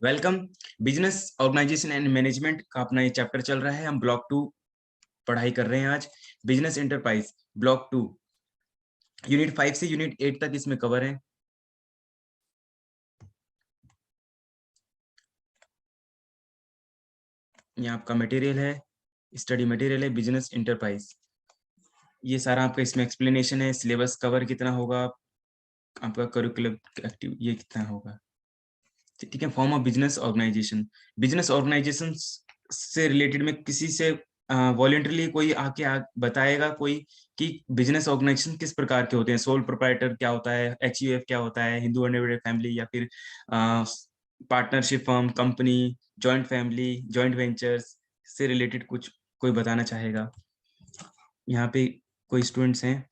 Welcome. Business organisation and management का अपना ये चैप्टर चल रहा है। हम ब्लॉक 2 पढ़ाई कर रहे हैं आज। बिजनेस एंटरप्राइज ब्लॉक 2 यूनिट 5 से यूनिट 8 तक इसमें कवर है। ये आपका मटेरियल है, स्टडी मटेरियल है बिजनेस एंटरप्राइज। ये सारा आपका इसमें एक्सप्लेनेशन है। सिलेबस कवर कितना होगा, आपका करिकुलम एक्टिव ये कितना होगा, ठीक है। Form of business organisation, business organisation से रिलेटेड में किसी से वॉलेंटरली कोई बताएगा कोई कि बिजनेस ऑर्गेनाइजेशन किस प्रकार के होते हैं। सोल प्रोप्राइटर क्या होता है, एचयूएफ क्या होता है, हिंदू अनडिवाइडेड फैमिली, या फिर partnership firm, company, joint family, joint ventures से रिलेटेड कुछ कोई बताना चाहेगा। यहाँ पे कोई स्टूडेंट्स हैं?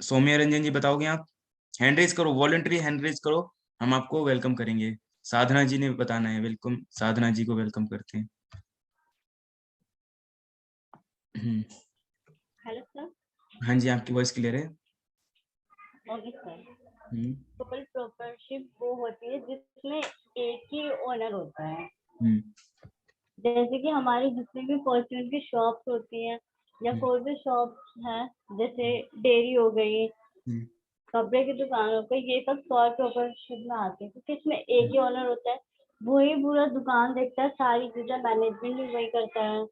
सौम्य रंजन जी बताओगे आप? हैंड रेज करो, वॉलंटरी हैंड रेज करो, हम आपको वेलकम करेंगे। साधना जी ने बताना है, वेलकम। साधना जी को वेलकम करते हैं। Hello sir. हाँ जी, आपकी वॉइस क्लियर है। Okay sir. सोल प्रोप्राइटरशिप वो होती है जिसमें एक ही ओनर होता है। जैसे कि हमारी जितनी भी पर्सनल की शॉप्स होती हैं या कोई भी शॉप्स हैं, जैसे डेयरी हो गई, कपड़े की दुकान हो गई, ये सब सोल प्रोप्राइटरशिप में आते हैं क्योंकि इसमें एक ही ओनर होता है। वही पूरा दुकान देखता है, सारी चीजें मैनेजमेंट भी वही करता है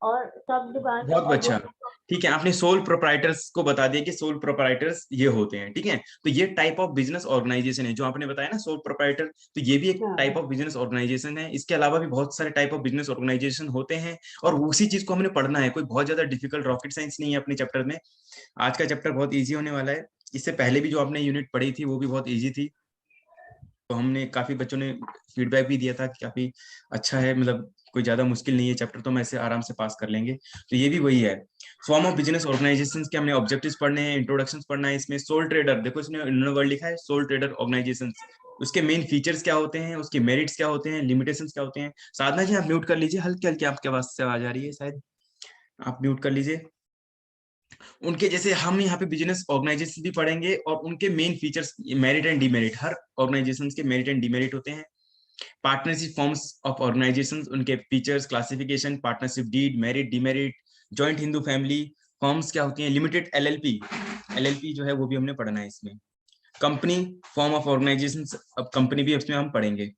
और सब दुकान का बहुत अच्छा, ऑब्जेक्टिव। ठीक है। आपने सोल प्रोप्राइटर्स को बता दिया कि सोल प्रोप्राइटर्स ये होते हैं, ठीक है। तो ये टाइप ऑफ बिजनेस ऑर्गेनाइजेशन है जो आपने बताया ना, सोल प्रोप्राइटर। तो ये भी एक टाइप ऑफ बिजनेस ऑर्गेनाइजेशन है। इसके अलावा भी बहुत सारे टाइप ऑफ बिजनेस ऑर्गेनाइजेशन होते हैं और उसी चीज को हमने पढ़ना है। कोई बहुत ज्यादा डिफिकल्ट रॉकेट साइंस नहीं है अपने चैप्टर में। आज का चैप्टर बहुत ईजी होने वाला है। इससे पहले भी जो आपने यूनिट पढ़ी थी वो भी बहुत ईजी थी। तो हमने काफी बच्चों ने फीडबैक भी दिया था कि काफी अच्छा है, मतलब कोई ज्यादा मुश्किल नहीं है चैप्टर, तो हम ऐसे आराम से पास कर लेंगे। तो ये भी वही है। फॉर्म ऑफ बिजनेस ऑर्गेनाइजेशंस के हमने ऑब्जेक्टिव्स पढ़ने हैं, इंट्रोडक्शंस पढ़ना है। इसमें सोल ट्रेडर, देखो इसमें इन्होंने वर्ड लिखा है सोल ट्रेडर ऑर्गेनाइजेशन। उसके मेन फीचर्स क्या होते हैं, उसके मेरिट्स क्या होते हैं, लिमिटेशंस क्या होते हैं। साधना जी आप म्यूट कर लीजिए, हल्की हल्की आपके आवाज से आवाज आ रही है शायद, आप म्यूट कर लीजिए। उनके जैसे हम यहाँ पे बिजनेस ऑर्गेनाइजेशन भी पढ़ेंगे और उनके main features, merit and demerit, हर ऑर्गेनाइजेशन के मेरिट एंड डीमेरिट होते हैं। पार्टनरशिप फॉर्म्स ऑफ ऑर्गेनाइजेशंस, उनके features, classification, partnership deed, merit, demerit, joint Hindu family forms क्या होती हैं, लिमिटेड एलएलपी, एलएलपी जो है वो भी हमने पढ़ना है इसमें। कंपनी फॉर्म ऑफ ऑर्गेनाइजेशंस, अब कंपनी भी इसमें हम पढ़ेंगे।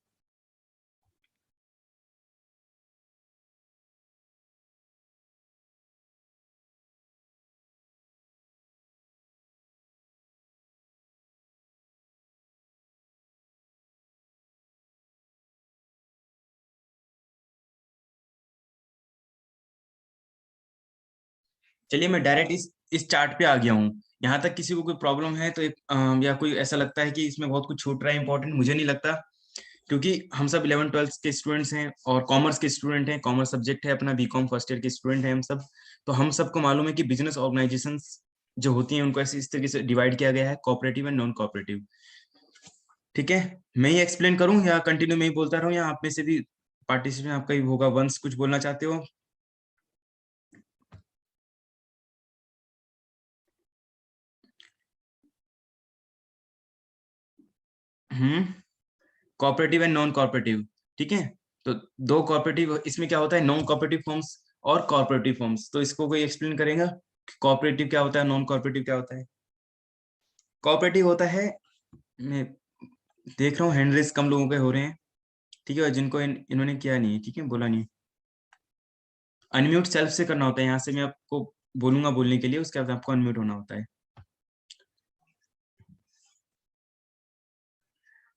चलिए मैं डायरेक्ट इस चार्ट पे आ गया हूँ। यहाँ तक किसी को कोई प्रॉब्लम है तो या कोई ऐसा लगता है कि इसमें बहुत कुछ छूट रहा है इंपॉर्टेंट? मुझे नहीं लगता, क्योंकि हम सब 11-12 के स्टूडेंट्स हैं और कॉमर्स के स्टूडेंट हैं। कॉमर्स सब्जेक्ट है अपना, बीकॉम फर्स्ट ईयर के स्टूडेंट हैं हम सब। तो हम सबको मालूम है कि बिजनेस ऑर्गेनाइजेशन जो होती हैं उनको ऐसे इस तरीके से डिवाइड किया गया है, कोऑपरेटिव एंड नॉन कोऑपरेटिव। ठीक है, मैं ही एक्सप्लेन करूं या कंटिन्यू मैं ही बोलता रहूं, या आप में से भी पार्टिसिपेंट आपका ही होगा, वंस कुछ बोलना चाहते हो? कोऑपरेटिव एंड नॉन कोऑपरेटिव, ठीक है। तो दो कोऑपरेटिव, इसमें क्या होता है, नॉन कोऑपरेटिव फॉर्म्स और कोऑपरेटिव फॉर्म्स। तो इसको कोई एक्सप्लेन करेगा? कोऑपरेटिव क्या होता है, नॉन कोऑपरेटिव क्या होता है? कोऑपरेटिव होता है, मैं देख रहा हूँ हैंड रेस कम लोगों के हो रहे हैं, ठीक है, और जिनको इन्होंने किया नहीं है, ठीक है, बोला नहीं। अनम्यूट सेल्फ से करना होता है, यहाँ से मैं आपको बोलूंगा बोलने के लिए, उसके बाद आपको अनम्यूट होना होता है,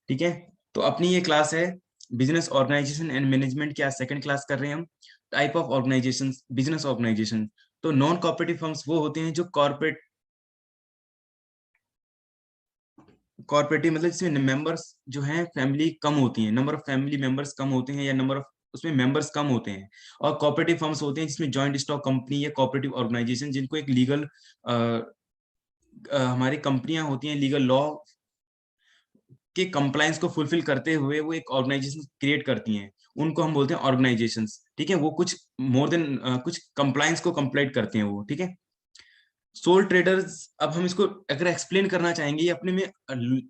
ठीक है। तो अपनी ये क्लास है बिजनेस ऑर्गेनाइजेशन एंड मैनेजमेंट की, आज सेकंड क्लास कर रहे हैं हम। Type of organisation, business organisation. तो नॉन कॉपरेटिव फर्म्स वो होते हैं जो कॉर्पोरेटिव मतलब इसमें मेंबर्स जो हैं फैमिली कम होती हैं, नंबर ऑफ फैमिली मेंबर्स कम होते हैं, या नंबर ऑफ उसमें मेंबर्स कम होते हैं। और कॉपरेटिव फर्म्स होते हैं जिसमें जॉइंट स्टॉक कंपनी या कॉपरेटिव ऑर्गेनाइजेशन, जिनको एक लीगल हमारी कंपनियां होती हैं, लीगल लॉ के कंप्लायंस को फुलफिल करते हुए वो एक ऑर्गेनाइजेशन क्रिएट करती हैं, उनको हम बोलते हैं ऑर्गेनाइजेशंस, ठीक है। वो कुछ मोर देन कुछ कंप्लायंस को कंप्लीट करते हैं वो, ठीक है। सोल ट्रेडर्स, अब हम इसको अगर एक्सप्लेन करना चाहेंगे, ये अपने में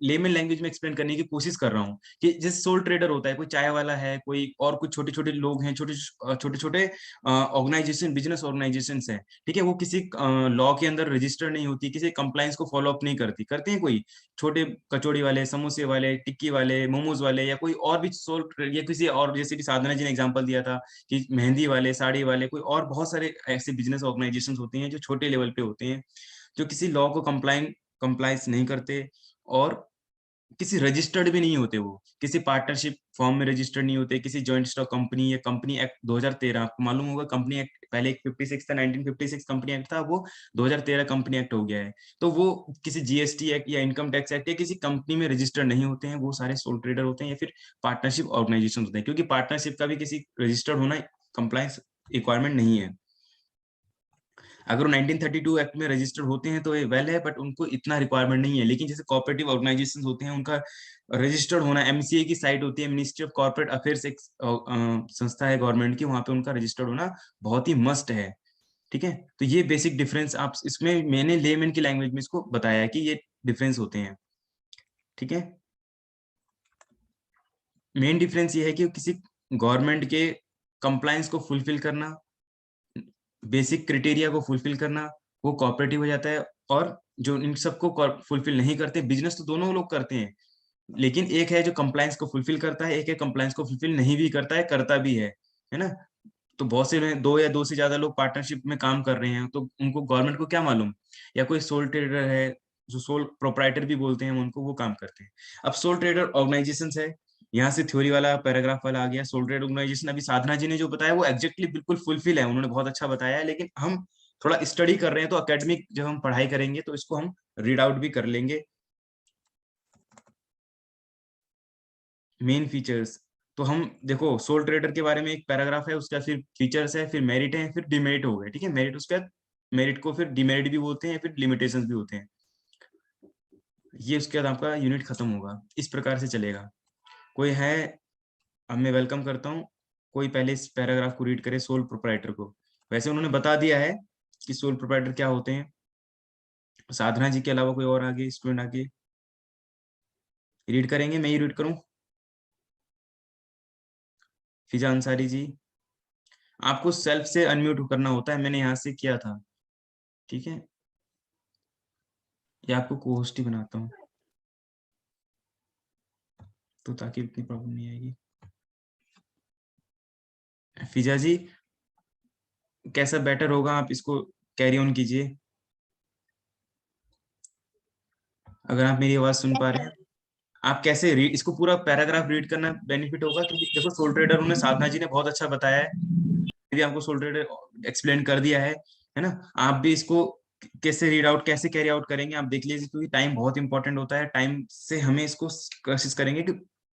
लेमन लैंग्वेज में एक्सप्लेन करने की कोशिश कर रहा हूँ कि जैसे सोल ट्रेडर होता है, कोई चाय वाला है, कोई और कुछ छोटे छोटे लोग हैं, छोटे छोटे छोटे ऑर्गेनाइजेशन, बिजनेस ऑर्गेनाइजेशन है, ठीक है, वो किसी लॉ के अंदर रजिस्टर्ड नहीं होती, किसी कंप्लायंस को फॉलो अप नहीं करती, करते हैं कोई छोटे कचौड़ी वाले, समोसे वाले, टिक्की वाले, मोमोज वाले, या कोई और भी सोल, या किसी और, जैसे भी साधना जी ने एग्जाम्पल दिया था कि मेहंदी वाले, साड़ी वाले, कोई और बहुत सारे ऐसे बिजनेस ऑर्गेनाइजेशन होती हैं जो छोटे लेवल पे होते हैं, जो किसी लॉ को कंप्लाइंस नहीं करते, और किसी रजिस्टर्ड भी नहीं होते, वो किसी पार्टनरशिप फॉर्म में रजिस्टर्ड नहीं होते, किसी जॉइंट स्टॉक कंपनी या कंपनी एक्ट 2013, आपको मालूम होगा कंपनी एक्ट पहले एक 56 था, 1956 कंपनी एक्ट था, वो 2013 कंपनी एक्ट हो गया है। तो वो किसी जीएसटी एक्ट या इनकम टैक्स एक्ट या किसी कंपनी में रजिस्टर्ड नहीं होते हैं, वो सारे सोल ट्रेडर होते हैं, या फिर पार्टनरशिप ऑर्गेनाइजेशन होते हैं, क्योंकि पार्टनरशिप का भी किसी रजिस्टर्ड होना कंप्लायंस रिक्वायरमेंट नहीं है। अगर 1932 एक्ट में रजिस्टर्ड होते हैं तो ये वेल है, बट उनको इतना रिक्वायरमेंट नहीं है। लेकिन जैसे कोऑपरेटिव ऑर्गेनाइजेशंस होते हैं, उनका रजिस्टर्ड होना, एमसीए की साइट होती है, मिनिस्ट्री ऑफ कॉर्पोरेट अफेयर्स, एक संस्था है गवर्नमेंट की, वहां पे उनका रजिस्टर्ड होना बहुत ही मस्ट है। ठीक है, तो ये बेसिक डिफरेंस आप इसमें, मैंने लेमैन की लैंग्वेज में इसको बताया है कि ये डिफरेंस होते हैं। ठीक है, मेन डिफरेंस ये है कि किसी गवर्नमेंट के कंप्लायंस को फुलफिल करना, बेसिक क्राइटेरिया को फुलफिल करना, वो कोऑपरेटिव हो जाता है। और जो इन सबको फुलफिल नहीं करते, बिजनेस तो दोनों लोग करते हैं, लेकिन एक है जो कंप्लायंस को फुलफिल करता है, एक है कंप्लायंस को फुलफिल नहीं भी करता है, करता भी है ना। तो बहुत से दो या दो से ज्यादा लोग पार्टनरशिप में काम कर रहे हैं, तो उनको गवर्नमेंट को क्या मालूम, या कोई सोल ट्रेडर है, जो सोल प्रोप्राइटर भी बोलते हैं उनको, वो काम करते हैं। अब सोल ट्रेडर ऑर्गेनाइजेशन है, यहाँ से थ्योरी वाला पैराग्राफ वाला आ गया। सोल ट्रेडर ऑर्गेनाइजेशन, अभी साधना जी ने जो बताया वो एग्जैक्टली बिल्कुल फुलफिल है, उन्होंने बहुत अच्छा बताया है, लेकिन हम थोड़ा स्टडी कर रहे हैं, तो अकेडमिक जब हम पढ़ाई करेंगे तो इसको हम रीड आउट भी कर लेंगे। मेन फीचर्स, तो हम देखो सोल ट्रेडर के बारे में एक पैराग्राफ है, उसका फिर फीचर्स है, फिर मेरिट है, फिर डिमेरिट हो गए। ठीक है, मेरिट, उसके बाद मेरिट को फिर डिमेरिट भी बोलते हैं, फिर लिमिटेशंस भी होते हैं। ये उसके बाद आपका यूनिट खत्म होगा, इस प्रकार से चलेगा। कोई है, अब मैं वेलकम करता हूँ, कोई पहले इस पैराग्राफ को रीड करे, सोल प्रोप्राइटर को। वैसे उन्होंने बता दिया है कि सोल प्रोप्राइटर क्या होते हैं। साधना जी के अलावा कोई और आगे स्टूडेंट आगे रीड करेंगे, मैं ही रीड करूं? फिजा अंसारी जी, आपको सेल्फ से अनम्यूट करना होता है, मैंने यहाँ से किया था। ठीक है, या आपको को होस्ट ही बनाता हूँ, तो ताकि इतनी प्रॉब्लम नहीं आएगी। फिजा जी, कैसा बेटर होगा, आप इसको कैरी ऑन कीजिए, अगर आप मेरी आवाज सुन पा रहे हैं। आप कैसे रीड, इसको पूरा पैराग्राफ रीड करना बेनिफिट होगा, क्योंकि देखो सोल ट्रेडर उन्होंने, साधना जी ने बहुत अच्छा बताया है, भी आपको सोल ट्रेडर एक्सप्लेन कर दिया है ना। आप भी इसको कैसे रीड आउट, कैसे कैरी आउट करेंगे, आप देख लीजिए, क्योंकि टाइम बहुत इंपॉर्टेंट होता है, टाइम से हमें इसको कोशिश करेंगे कि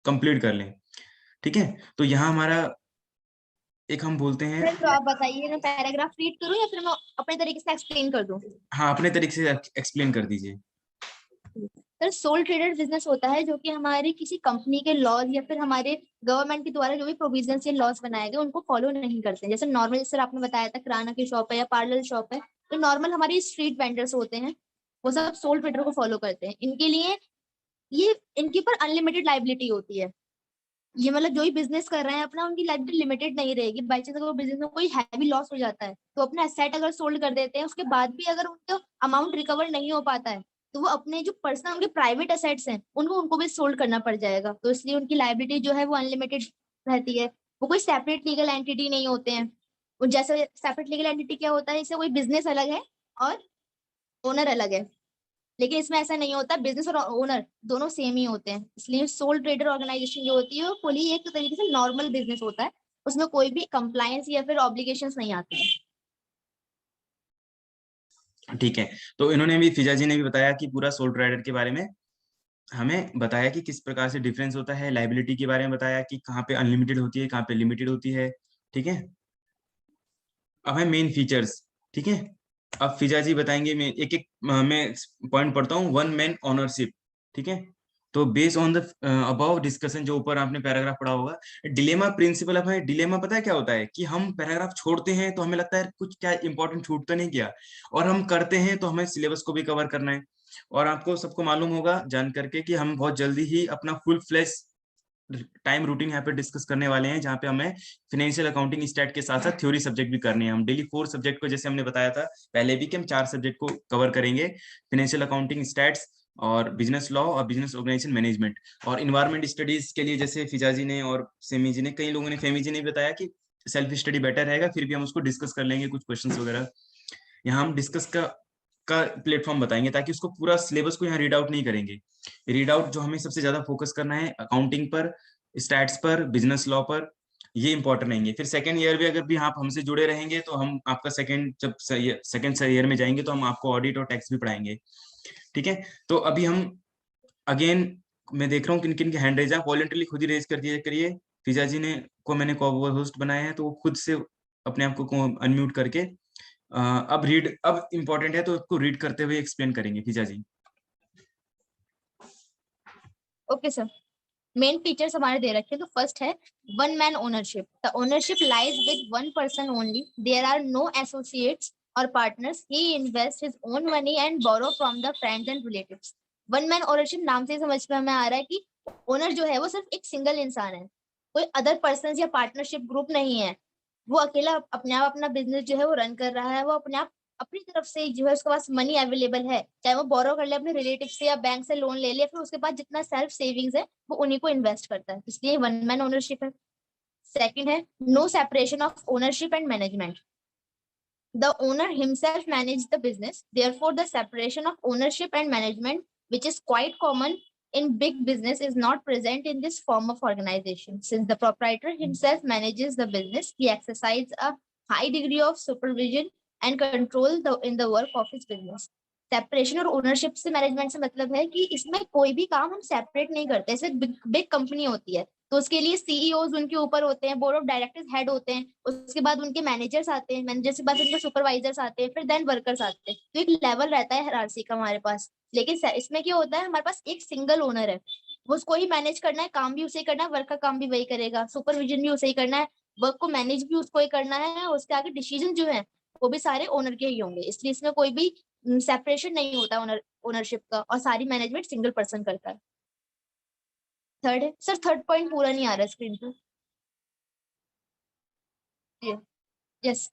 कंप्लीट कर लें। ठीक है, तो यहाँ हमारा एक, हम बोलते हैं, तो आप बताइए, मैं पैराग्राफ रीड करूं या फिर मैं अपने तरीके से एक्सप्लेन कर दूं? हाँ, अपने तरीके से एक्सप्लेन कर दीजिए। सर, सोल ट्रेडर बिजनेस होता है जो कि हमारे किसी कंपनी के लॉज या फिर हमारे गवर्नमेंट के द्वारा जो भी प्रोविजंस या लॉज बनाए गए उनको फॉलो नहीं करते हैं। जैसे नॉर्मल, सर आपने बताया था किराना की शॉप है या पार्लर शॉप है, तो नॉर्मल हमारी स्ट्रीट वेंडर्स होते हैं, वो सब सोल ट्रेडर को फॉलो करते हैं। इनके लिए ये, इनके ऊपर अनलिमिटेड लाइबिलिटी होती है। ये मतलब जो भी बिजनेस कर रहे हैं अपना, उनकी लाइबिलिटी लिमिटेड नहीं रहेगी। बाई चांस अगर बिजनेस में कोई हैवी लॉस हो जाता है तो अपना एसेट अगर सोल्ड कर देते हैं, उसके बाद भी अगर उनको अमाउंट रिकवर नहीं हो पाता है, तो वो अपने जो पर्सनल उनके प्राइवेट एसेट्स हैं उनको भी सोल्ड करना पड़ जाएगा। तो इसलिए उनकी लाइबिलिटी जो है वो अनलिमिटेड रहती है। वो कोई सेपरेट लीगल एंटिटी नहीं होते हैं। जैसे सेपरेट लीगल एंटिटी क्या होता है, इससे कोई बिजनेस अलग है और ओनर अलग है, लेकिन इसमें ऐसा नहीं होता, बिजनेस और ओनर दोनों सेम ही होते हैं। इसलिए सोल ट्रेडर ऑर्गेनाइजेशन जो होती है वो फुली एक तरीके से नॉर्मल बिजनेस होता है, उसमें कोई भी कंप्लायंस या फिर ऑब्लिगेशंस नहीं आते हैं। ठीक है, तो इन्होंने भी, फिजा जी ने भी बताया कि पूरा सोल ट्रेडर के बारे में हमें बताया कि किस प्रकार से डिफरेंस होता है, लाइबिलिटी के बारे में बताया कि कहाँ पे अनलिमिटेड होती है, कहाँ पे लिमिटेड होती है। ठीक है, अब है मेन फीचर्स। ठीक है, अब फिजा जी बताएंगे, मैं एक एक मैं पॉइंट पढ़ता हूँ। वन मैन ओनरशिप, ठीक है, तो based on the above discussion, जो ऊपर आपने पैराग्राफ पढ़ा होगा, डिलेमा प्रिंसिपल ऑफ है। डिलेमा पता है क्या होता है कि हम पैराग्राफ छोड़ते हैं तो हमें लगता है कुछ क्या इंपॉर्टेंट छूट तो नहीं किया, और हम करते हैं तो हमें सिलेबस को भी कवर करना है। और आपको सबको मालूम होगा जान करके कि हम बहुत जल्दी ही अपना फुल फ्लैश टाइम रूटीन यहाँ पे डिस्कस करने वाले हैं, जहाँ पे हमें फाइनेंशियल अकाउंटिंग स्टैट के साथ साथ थ्योरी सब्जेक्ट भी करने हैं। हम डेली 4 सब्जेक्ट को, जैसे हमने बताया था पहले भी, कि हम 4 सब्जेक्ट को कवर करेंगे, फाइनेंशियल अकाउंटिंग स्टैट्स और बिजनेस लॉ और बिजनेस ऑर्गेनाइजेशन मैनेजमेंट। और इन्वायरमेंट स्टडीज के लिए जैसे फिजा जी ने और सेमी जी ने, कई लोगों ने, फेमी जी ने बताया कि सेल्फ स्टडी बेटर रहेगा, फिर भी हम उसको डिस्कस कर लेंगे, कुछ क्वेश्चंस वगैरह यहाँ हम डिस्कस का प्लेटफॉर्म बताएंगे, ताकि उसको पूरा सिलेबस को यहाँ रीड आउट नहीं करेंगे। रीड आउट जो हमें सबसे ज्यादा फोकस करना है अकाउंटिंग पर, स्टैट्स पर, बिजनेस लॉ पर, ये इंपॉर्टेंट रहेंगे। फिर सेकंड ईयर भी अगर भी आप हमसे जुड़े रहेंगे तो हम आपका जब सेकंड ईयर में जाएंगे तो हम आपको ऑडिट और टैक्स भी पढ़ाएंगे। ठीक है, तो अभी हम अगेन, मैं देख रहा हूँ किन किन के हैंड रेज है, वॉलंटरली खुद ही रेज कर दिया करिए। फिजा जी ने को मैंने होस्ट बनाया है, तो वो खुद से अपने आप को अनम्यूट करके अब इम्पोर्टेंट है तो उसको रीड करते हुए एक्सप्लेन करेंगे Fiza ji. Okay sir, main features हमारे दे रखे हैं। तो फर्स्ट है one man ownership. The ownership lies with one person only, there are no associates और partners, he invest his own money and borrow from the friends and relatives. One man ownership नाम से समझ में हमें आ रहा है कि ओनर जो है वो सिर्फ एक सिंगल इंसान है, कोई अदर पर्सन या पार्टनरशिप ग्रुप नहीं है। वो अकेला अपने आप अपना बिजनेस जो है वो रन कर रहा है, वो अपने आप अपनी तरफ से जो है उसके पास मनी अवेलेबल है, चाहे वो बोरो कर ले अपने रिलेटिव से या बैंक से लोन ले ले, फिर उसके बाद जितना सेल्फ सेविंग्स है वो उन्हीं को इन्वेस्ट करता है, इसलिए वन मैन ओनरशिप है। सेकंड है no separation of ownership and management. The owner himself manages the business. Therefore, the separation of ownership and management, which is quite common in big business, is not present in this form of organization. Since the proprietor himself manages the business, he exercises a high degree of supervision and control in the work of his business. Separation और ownership से management से मतलब है कि इसमें कोई भी काम हम सेपरेट नहीं करते। जैसे बिग कंपनी होती है तो उसके लिए सीईओज उनके ऊपर होते हैं, बोर्ड ऑफ डायरेक्टर्स हेड होते हैं, उसके बाद उनके मैनेजर्स आते हैं, मैनेजर्स के बाद उनके सुपरवाइजर्स आते हैं, फिर देन वर्कर्स आते हैं। तो एक लेवल रहता है हायरार्की का हमारे पास। लेकिन इसमें क्या होता है, हमारे पास एक सिंगल ओनर है, वो उसको ही मैनेज करना है, काम भी उसे ही करना है, वर्क का काम भी वही करेगा, सुपरविजन भी उसे ही करना है, वर्क को मैनेज भी उसको ही करना है, और उसके आगे डिसीजन जो है वो भी सारे ओनर के ही होंगे। इसलिए इसमें कोई भी सेपरेशन नहीं होता ओनरशिप का, और सारी मैनेजमेंट सिंगल पर्सन करता है। थर्ड है सर, थर्ड पॉइंट पूरा नहीं आ रहा स्क्रीन पे। यस,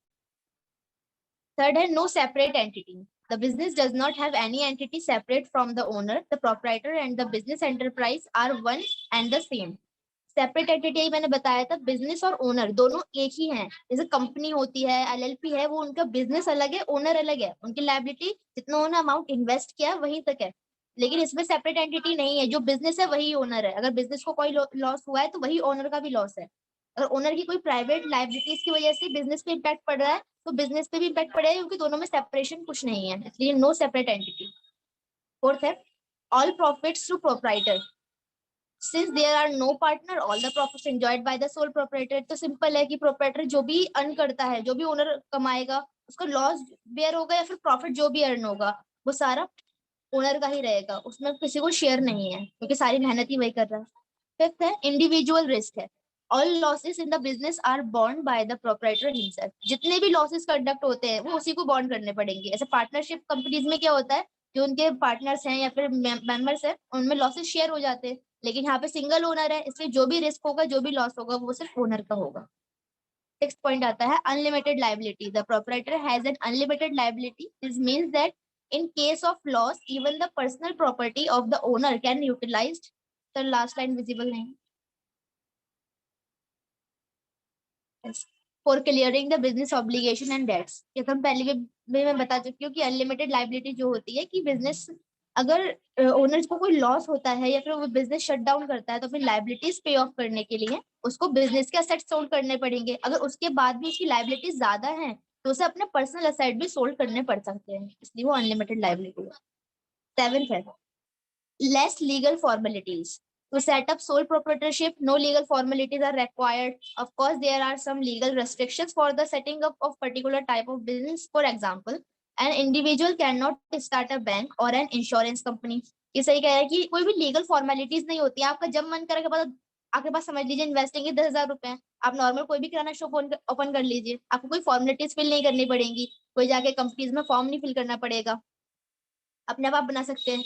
थर्ड है no separate entity. The business does not have any entity separate from the owner. The proprietor and the business enterprise are one and the same. Separate entity मैंने बताया था, business और owner दोनों एक ही हैं। जैसे company होती है, एलएलपी है, वो उनका बिजनेस अलग है, ओनर अलग है, उनकी लायबिलिटी जितना उन्होंने अमाउंट इन्वेस्ट किया वहीं तक है। लेकिन इसमें सेपरेट एंटिटी नहीं है, जो बिजनेस है वही ओनर है। अगर बिजनेस को कोई लॉस हुआ है तो वही ओनर का भी लॉस है। अगर ओनर की कोई प्राइवेट लायबिलिटीज की वजह से बिजनेस पे इम्पैक्ट पड़ रहा है तो बिजनेस पे भी इम्पैक्ट पड़ेगा, क्योंकि दोनों में सेपरेशन कुछ नहीं है, इसलिए नो सेपरेट एंटिटी। फोर्थ है all profits to proprietor. Since there are no partner, all the profits enjoyed by the sole proprietor। तो सिंपल है कि प्रोप्राइटर जो भी अर्न करता है, जो भी ओनर कमाएगा, उसका लॉस बेयर होगा या फिर प्रॉफिट जो भी अर्न होगा वो सारा ओनर का ही रहेगा, उसमें किसी को शेयर नहीं है, क्योंकि सारी मेहनत ही वही कर रहा है। फिफ्थ है इंडिविजुअल रिस्क है। All losses in the business are borne by the proprietor himself. जितने भी लॉसेस कंडक्ट होते हैं वो उसी को बॉर्न करने पड़ेंगे। ऐसे पार्टनरशिप कंपनीज में क्या होता है, जो उनके पार्टनर्स हैं या फिर मेंबर्स हैं उनमें लॉसेस शेयर हो जाते हैं, लेकिन यहाँ पे सिंगल ओनर है, इसलिए जो भी रिस्क होगा, जो भी लॉस होगा, वो सिर्फ ओनर का होगा। सिक्स्थ पॉइंट आता है unlimited liability. The proprietor has an unlimited liability. This means that in case of loss even the personal property of the owner can utilized। the last line visible नहीं। yes. for clearing the business obligation and debts। ये तो हम पहले भी मैं बता चुकी हूँ कि अनलिमिटेड लायबिलिटी जो होती है कि बिजनेस अगर ओनर्स को कोई लॉस होता है या फिर वो बिजनेस शट डाउन करता है तो फिर लायबिलिटीज पे ऑफ करने के लिए उसको बिजनेस के असेट्स सोल्ड करने पड़ेंगे। अगर उसके बाद भी उसकी लायबिलिटीज ज्यादा है तो उसे अपने पर्सनल असेट भी सोल्ड करने पड़ सकते हैं, इसलिए वो अनलिमिटेड लायबिलिटी है। सेवेंथ है less legal formalities. To set up sole proprietorship, no legal formalities are required. Of course, there are some legal restrictions for the setting up of particular type of business. For example, an individual cannot start a bank or an insurance company. ये सही कह रहा है कि कोई भी legal formalities नहीं होती है। आपका जब मन करेगा बाद आपके पास समझ लीजिए इन्वेस्टिंग के 10,000 रुपए हैं, आप नॉर्मल कोई भी किराना शॉप ओपन कर लीजिए, आपको कोई फॉर्मेलिटीज फिल नहीं करनी पड़ेगी, कोई जाके कंपनीज में फॉर्म नहीं फिल करना पड़ेगा, अपने आप बना सकते हैं।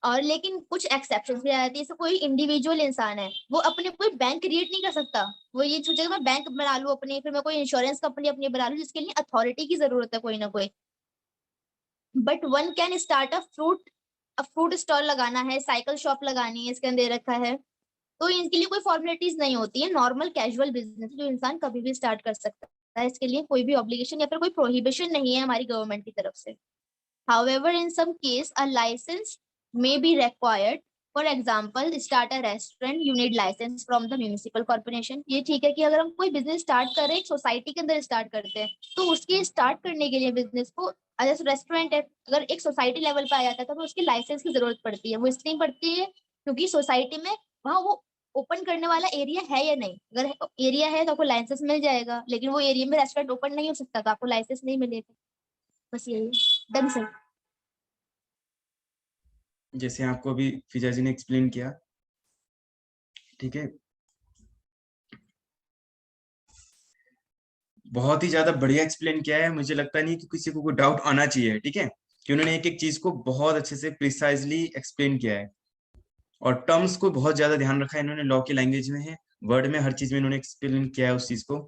और लेकिन कुछ एक्सेप्शंस भी आ जाती है। जैसे कोई इंडिविजुअल इंसान है, वो अपने कोई बैंक क्रिएट नहीं कर सकता। वो ये सोचेगा मैं बैंक बना लूं अपनी, फिर मैं कोई इंश्योरेंस कंपनी अपनी बना लूं, जिसके लिए अथॉरिटी की जरूरत है कोई ना कोई। But one can start a fruit stall लगाना है, साइकिल शॉप लगानी है, इसके अंदर दे रखा है, तो इनके लिए कोई फॉर्मेलिटीज नहीं होती है। नॉर्मल कैजुअल बिजनेस जो इंसान कभी भी स्टार्ट कर सकता है, इसके लिए कोई भी ऑब्लिगेशन या फिर कोई प्रोहिबिशन नहीं है हमारी गवर्नमेंट की तरफ से। However, in some case, a license may be required. For example, start a restaurant, you need license from the municipal corporation. ये ठीक है कि अगर हम कोई बिजनेस स्टार्ट कर रहे हैं, एक सोसाइटी के अंदर स्टार्ट करते हैं, तो उसके स्टार्ट करने के लिए बिजनेस को, जैसे रेस्टोरेंट है, अगर एक सोसाइटी लेवल पे आ जाता है तो उसकी लाइसेंस की जरूरत पड़ती है। वो इसलिए पड़ती है क्योंकि सोसाइटी में वहाँ वो ओपन करने वाला एरिया है या नहीं। अगर एरिया है तो आपको लाइसेंस मिल जाएगा, लेकिन वो एरिया में रेस्टोरेंट ओपन नहीं हो सकता तो आपको लाइसेंस नहीं मिलेगा। बस यही डन सर। जैसे आपको अभी फिजा जी ने एक्सप्लेन किया, ठीक है, बहुत ही ज्यादा बढ़िया एक्सप्लेन किया है। मुझे लगता नहीं कि किसी को कोई डाउट आना चाहिए, ठीक है, कि उन्होंने एक एक चीज को बहुत अच्छे से प्रिसाइजली एक्सप्लेन किया है और टर्म्स को बहुत ज्यादा ध्यान रखा है इन्होंने। लॉ की लैंग्वेज में है, वर्ड में, हर चीज में इन्होंने एक्सप्लेन किया है उस चीज को,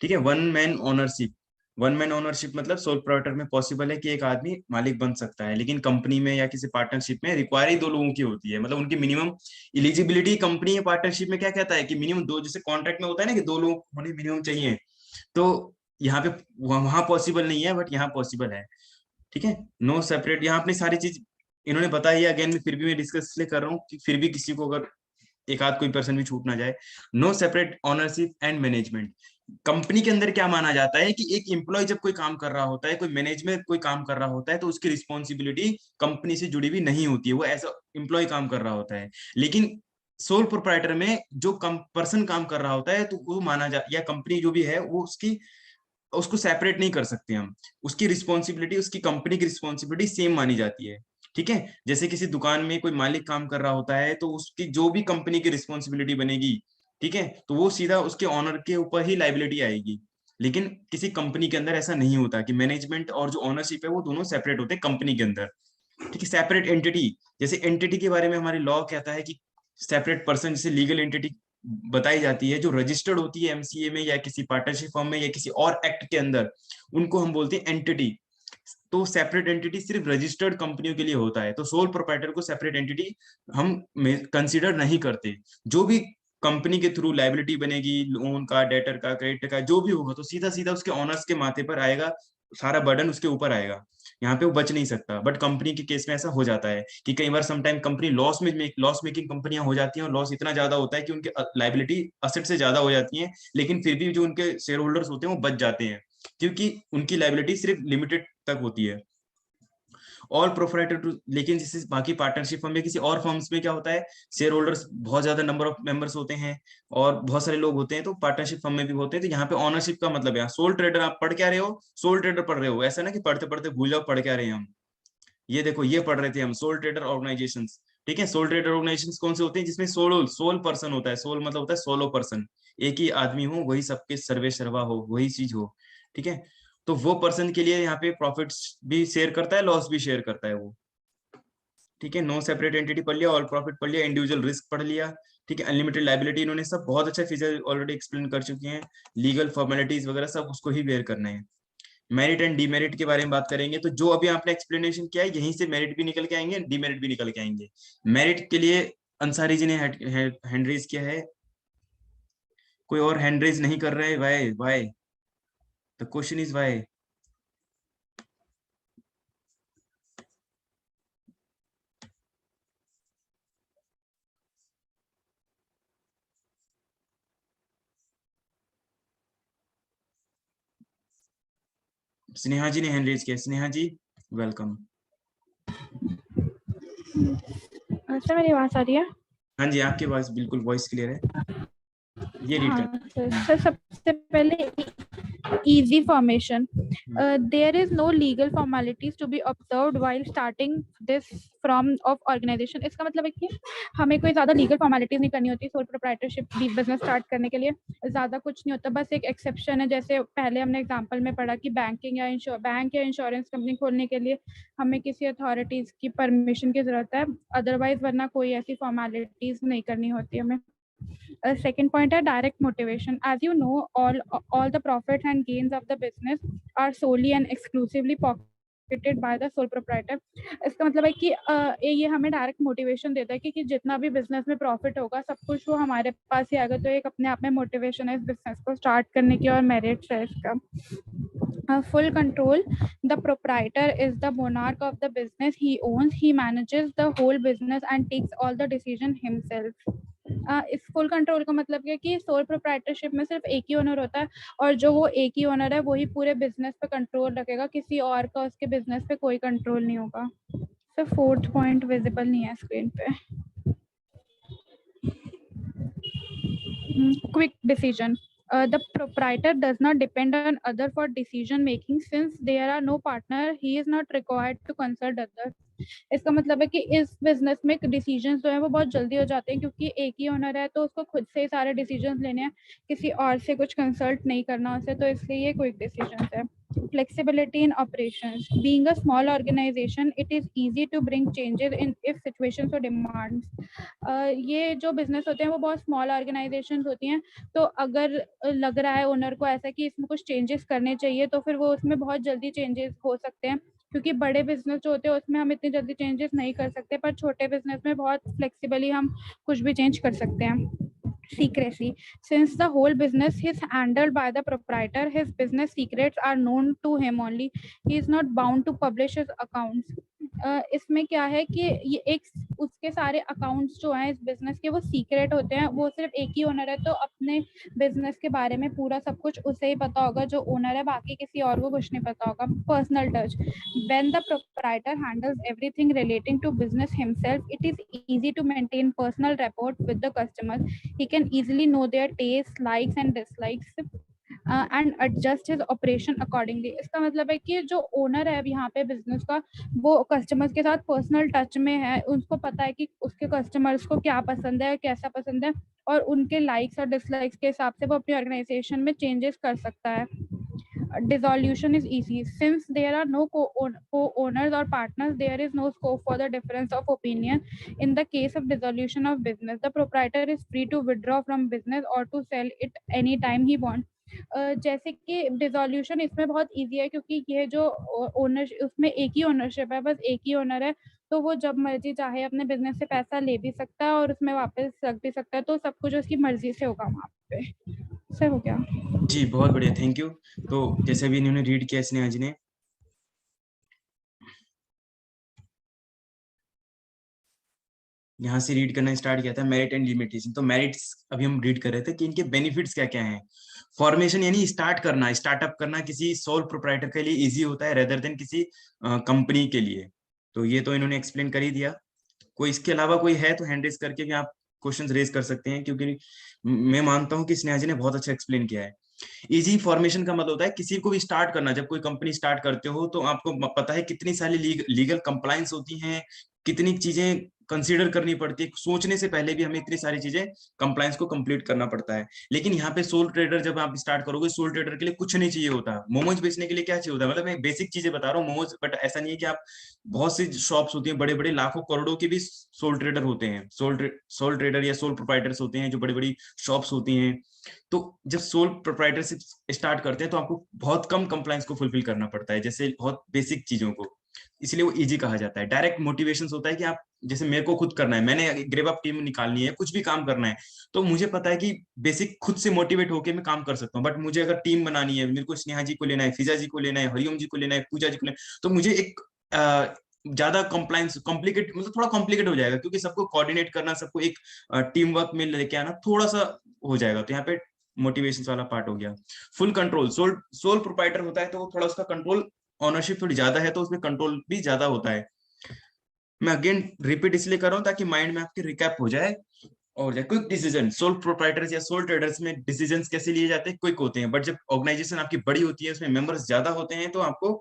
ठीक है। One man ownership, one man ownership मतलब सोल प्रोप्राइटर में पॉसिबल है कि एक आदमी मालिक बन सकता है, लेकिन कंपनी में या किसी पार्टनरशिप में रिक्वायरी ही 2 लोगों की होती है। मतलब उनकी मिनिमम इलिजिबिलिटी कंपनी या पार्टनरशिप में क्या कहता है कि मिनिमम 2, जैसे कॉन्ट्रैक्ट में होता है ना कि 2 लोग होने मिनिमम चाहिए, तो यहाँ पे वहां पॉसिबल नहीं है, बट यहाँ पॉसिबल है, ठीक है। नो सेपरेट, यहाँ अपनी सारी चीज इन्होंने बताई है। अगेन फिर भी मैं डिस्कस इसलिए कर रहा हूँ कि फिर भी किसी को अगर एक आध कोई पर्सन भी छूट ना जाए। No separate ownership and management, company के अंदर क्या माना जाता है कि एक एम्प्लॉय जब कोई काम कर रहा होता है, कोई मैनेजमेंट कोई काम कर रहा होता है, तो उसकी रिस्पॉन्सिबिलिटी कंपनी से जुड़ी हुई नहीं होती है, वो ऐसा एम्प्लॉय काम कर रहा होता है। लेकिन सोल प्रोप्राइटर में जो पर्सन काम कर रहा होता है, तो वो माना जा, या कंपनी जो भी है वो उसको सेपरेट नहीं कर सकते हम। उसकी रिस्पॉन्सिबिलिटी, उसकी कंपनी की रिस्पॉन्सिबिलिटी सेम मानी जाती है, ठीक है। जैसे किसी दुकान में कोई मालिक काम कर रहा होता है, तो उसकी जो भी कंपनी की रिस्पॉन्सिबिलिटी बनेगी, ठीक है, तो वो सीधा उसके ऑनर के ऊपर ही लाइबिलिटी आएगी। लेकिन किसी कंपनी के अंदर ऐसा नहीं होता कि मैनेजमेंट और जो ओनरशिप है वो दोनों सेपरेट होते हैं कंपनी के अंदर, ठीक है। सेपरेट एंटिटी, जैसे एंटिटी के बारे में हमारी लॉ कहता है कि सेपरेट पर्सन, जैसे लीगल एंटिटी बताई जाती है जो रजिस्टर्ड होती है एमसीए में या किसी पार्टनरशिप फॉर्म में या किसी और एक्ट के अंदर, उनको हम बोलते हैं एंटिटी। तो सेपरेट एंटिटी सिर्फ रजिस्टर्ड कंपनियों के लिए होता है, तो सोल प्रोप्राइटर को सेपरेट एंटिटी हम कंसीडर नहीं करते। जो भी कंपनी के थ्रू लाइबिलिटी बनेगी, लोन का, डेटर का, क्रेडिट का, जो भी होगा, तो सीधा सीधा उसके ऑनर्स के माथे पर आएगा, सारा बर्डन उसके ऊपर आएगा, यहाँ पे वो बच नहीं सकता। बट कंपनी के केस में ऐसा हो जाता है कि कई बार समटाइम कंपनी लॉस मेकिंग कंपनियां हो जाती हैं, और लॉस इतना ज्यादा होता है कि उनके लाइबिलिटी असेट से ज्यादा हो जाती है, लेकिन फिर भी जो उनके शेयर होल्डर्स होते हैं वो बच जाते हैं, क्योंकि उनकी लाइबिलिटी सिर्फ लिमिटेड तक होती है। ऑल प्रोप्राइटर टू, लेकिन जैसे बाकी पार्टनरशिप फर्म में, किसी और फर्म्स में क्या होता है, शेयर होल्डर्स बहुत ज्यादा नंबर ऑफ मेंबर्स होते हैं और बहुत सारे लोग होते हैं, तो पार्टनरशिप फर्म में भी होते हैं। तो यहाँ पे ऑनरशिप का मतलब है, सोल ट्रेडर आप पढ़ क्या रहे हो, सोल ट्रेडर पढ़ रहे हो, ऐसा ना कि पढ़ते पढ़ते भूल जाओ पढ़ क्या रहे हैं हम। ये देखो, ये पढ़ रहे थे हम, सोल ट्रेडर ऑर्गेनाइजेशन, ठीक है। सोल ट्रेडर ऑर्गेनाइजेशन कौन से होते हैं, जिसमें सोल पर्सन होता है, सोल मतलब होता है सोलो पर्सन, एक ही आदमी हो, वही सबके सर्वे सर्वा हो, वही चीज हो, ठीक है। तो वो पर्सन के लिए यहाँ पे प्रॉफिट्स भी शेयर करता है, लॉस भी शेयर करता है वो, ठीक है। नो सेपरेट एंटिटी पढ़ लिया, ऑल प्रॉफिट पढ़ लिया, इंडिविजुअल रिस्क पढ़ लिया, ठीक है। अनलिमिटेड लाइबिलिटी इन्होंने सब बहुत अच्छा फीचर ऑलरेडी एक्सप्लेन कर चुके हैं। लीगल फॉर्मेलिटीज वगैरह सब उसको ही बेयर करना है। मेरिट एंड डीमेरिट के बारे में बात करेंगे, तो जो अभी आपने एक्सप्लेनेशन किया है, यहीं से मेरिट भी निकल के आएंगे, डीमेरिट भी निकल के आएंगे। मेरिट के लिए अंसारी जी ने हैंड रेज किया है, कोई और हैंड रेज नहीं कर रहे, why why, the question is why. Sneha ji ने हैंड रेज किया, स्नेहा जी वेलकम। सर मेरी आवाज आ रही है? हाँ जी, आपकी आवाज बिल्कुल वॉइस क्लियर है, ये रीड हाँ सर, सबसे पहले easy formation. There is no legal formalities to be observed while starting this from of organization. इसका मतलब है कि हमें कोई ज्यादा लीगल फॉर्मेलिटीज नहीं करनी होती सोल प्रोप्राइटरशिप बिजनेस स्टार्ट करने के लिए, ज्यादा कुछ नहीं होता, बस एक एक्सेप्शन है। जैसे पहले हमने एग्जांपल में पढ़ा कि बैंक या इंश्योरेंस कंपनी खोलने के लिए हमें किसी अथॉरिटीज की परमिशन की जरूरत है, अदरवाइज वरना कोई ऐसी फॉर्मेलिटीज नहीं करनी होती हमें। Second point है direct motivation. As you know, all the profits and gains of the business are solely and exclusively pocketed by the sole proprietor. इसका मतलब है कि ये हमें डायरेक्ट मोटिवेशन देता है कि जितना भी बिजनेस में प्रॉफिट होगा सब कुछ वो हमारे पास ही आएगा। तो एक अपने आप में मोटिवेशन है इस बिजनेस को स्टार्ट करने की और मेरिट्स है इसका। Full control. The proprietor is the monarch of the business. He owns, he manages the whole business and takes all the decision himself. इस फुल कंट्रोल का मतलब है कि सोल प्रोप्राइटरशिप में सिर्फ एक ही ओनर होता है और जो वो एक ही ओनर है वही पूरे बिजनेस पे कंट्रोल रखेगा, किसी और का उसके बिजनेस पे कोई कंट्रोल नहीं होगा। तो फोर्थ पॉइंट विजिबल नहीं है स्क्रीन पे। Quick decision. The proprietor does not depend on other for decision making. Since there are no partner, he is not required to consult others. इसका मतलब है कि इस बिजनेस में डिसीजंस जो है वो बहुत जल्दी हो जाते हैं क्योंकि एक ही ओनर है तो उसको खुद से ही सारे डिसीजंस लेने हैं, किसी और से कुछ कंसल्ट नहीं करना उसे, तो इसलिए ये क्विक डिसीजंस है। Flexibility in operations. Being a small organization, it is easy to bring changes in if situations or demands. ये जो बिजनेस होते हैं वो बहुत स्मॉल ऑर्गेनाइजेशंस होती हैं, तो अगर लग रहा है ओनर को ऐसा कि इसमें कुछ चेंजेस करने चाहिए तो फिर वो उसमें बहुत जल्दी चेंजेस हो सकते हैं, क्योंकि बड़े बिजनेस जो होते हैं उसमें हम इतनी जल्दी चेंजेस नहीं कर सकते, पर छोटे बिजनेस में बहुत फ्लेक्सिबली हम कुछ भी चेंज कर सकते हैं। Secrecy. Since the whole business is handled by the proprietor, his business secrets are known to him only. He is not bound to publish his accounts. इसमें क्या है कि ये एक उसके सारे अकाउंट्स जो हैं इस बिजनेस के वो सीक्रेट होते हैं, वो सिर्फ एक ही ओनर है तो अपने बिजनेस के बारे में पूरा सब कुछ उसे ही पता होगा जो ओनर है, बाकी किसी और को कुछ नहीं पता होगा। Personal touch. When the proprietor handles everything relating to business himself, it is easy to maintain personal rapport with the customers. He can easily know their tastes, likes and dislikes and adjust his operation accordingly. इसका मतलब है कि जो owner है यहाँ पे business का वो कस्टमर्स के साथ पर्सनल टच में है, उसको पता है कि उसके कस्टमर्स को क्या पसंद है, कैसा पसंद है, और उनके लाइक्स और डिसलाइक्स के हिसाब से वो अपनी ऑर्गेनाइजेशन में चेंजेस कर सकता है। Dissolution is easy. Since there are no co-owners or partners, there is no scope for the difference of opinion. In the case of dissolution of business, the proprietor is free to withdraw from business or to sell it anytime he wants. जैसे कि dissolution इसमें बहुत easy है क्योंकि ये जो owner उसमें एक ही ओनरशिप है, बस एक ही ओनर है, तो वो जब मर्जी चाहे अपने बिजनेस से पैसा ले भी सकता है और उसमें वापस रख भी सकता है, तो सब कुछ उसकी मर्जी से होगा वहाँ पे। सर हो गया जी, बहुत बढ़िया, थैंक यू। तो जैसे भी इन्होंने रीड किया स्नेहा जी ने, यहाँ से रीड करना स्टार्ट किया था मेरिट एंड लिमिटेशन। तो मेरिट्स अभी हम रीड कर रहे थे कि इनके बेनिफिट्स क्या क्या हैं। फॉर्मेशन यानी स्टार्ट करना, स्टार्टअप करना किसी सोल प्रोप्राइटर के लिए इजी होता है रेदर देन किसी कंपनी के लिए। तो ये तो इन्होंने एक्सप्लेन कर ही दिया। कोई इसके अलावा कोई है तो हैंड रेज करके भी आप क्वेश्चंस रेज कर सकते हैं, क्योंकि मैं मानता हूं कि स्नेहा जी ने बहुत अच्छा एक्सप्लेन किया है। इजी फॉर्मेशन का मतलब होता है किसी को भी स्टार्ट करना। जब कोई कंपनी स्टार्ट करते हो तो आपको पता है कितनी सारी लीगल कंप्लायंस होती हैं, कितनी चीजें कंसीडर करनी पड़ती है, सोचने से पहले भी हमें इतनी सारी चीजें कंप्लायंस को कंप्लीट करना पड़ता है। लेकिन यहाँ पे सोल ट्रेडर जब आप स्टार्ट करोगे, सोल ट्रेडर के लिए कुछ नहीं चाहिए होता। मोमोज बेचने के लिए क्या चाहिए होता है, मतलब मैं बेसिक चीजें बता रहा हूँ मोमोज, बट ऐसा नहीं है कि आप बहुत सी शॉप्स होती हैं बड़े बड़े लाखों करोड़ों के भी सोल ट्रेडर होते हैं, सोल ट्रेडर या सोल प्रोप्राइटर्स होते हैं जो बड़ी बड़ी शॉप्स होती हैं। तो जब सोल प्रोप्राइटरशिप स्टार्ट करते हैं तो आपको बहुत कम कंप्लायंस को फुलफिल करना पड़ता है, जैसे बहुत बेसिक चीजों को, इसलिए वो इजी कहा जाता है। डायरेक्ट मोटिवेशन होता है कि आप, जैसे मेरे को खुद करना है, मैंने ग्रेव अप टीम निकालनी है, कुछ भी काम करना है, तो मुझे पता है कि बेसिक खुद से मोटिवेट होकर मैं काम कर सकता हूँ। बट मुझे अगर टीम बनानी है, मेरे को स्नेहा जी को लेना है, फिजा जी को लेना है, हरिओम जी को लेना है, पूजा जी को लेना है, तो मुझे एक ज्यादा कंप्लायंस कॉम्प्लिकेट, मतलब थोड़ा कॉम्प्लिकेट हो जाएगा, क्योंकि सबको कोऑर्डिनेट करना, सबको एक टीम वर्क में लेके आना थोड़ा सा हो जाएगा। तो यहाँ पे मोटिवेशन वाला पार्ट हो गया। फुल कंट्रोल, सोल प्रोप्राइटर होता है तो वो थोड़ा उसका कंट्रोल, ऑनरशिप थोड़ी ज्यादा है तो उसमें कंट्रोल भी ज्यादा होता है। मैं अगेन रिपीट इसलिए कर रहा हूं ताकि माइंड में आपके रिकैप हो जाए। और क्विक डिसीजन, सोल प्रोप्राइटर्स या सोल ट्रेडर्स में डिसीजंस कैसे लिए जाते हैं, क्विक होते हैं। बट जब ऑर्गेनाइजेशन आपकी बड़ी होती है, उसमें मेंबर्स ज्यादा होते हैं, तो आपको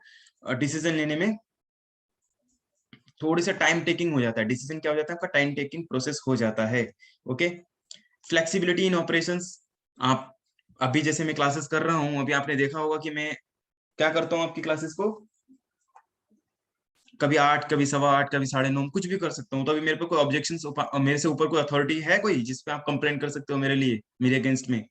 डिसीजन लेने में थोड़ी सा टाइम टेकिंग हो जाता है। डिसीजन क्या हो जाता है आपका, टाइम टेकिंग प्रोसेस हो जाता है। ओके, फ्लेक्सिबिलिटी इन ऑपरेशंस। आप अभी जैसे मैं क्लासेस कर रहा हूँ, अभी आपने देखा होगा कि मैं क्या करता हूँ आपकी क्लासेस को, कभी 8, कभी 8:15, कभी 9:30, कुछ भी कर सकता हूँ। तो अभी मेरे पे कोई ऑब्जेक्शन, मेरे से ऊपर कोई अथॉरिटी है कोई जिसपे आप कंप्लेंट कर सकते हो मेरे लिए, मेरे अगेंस्ट में?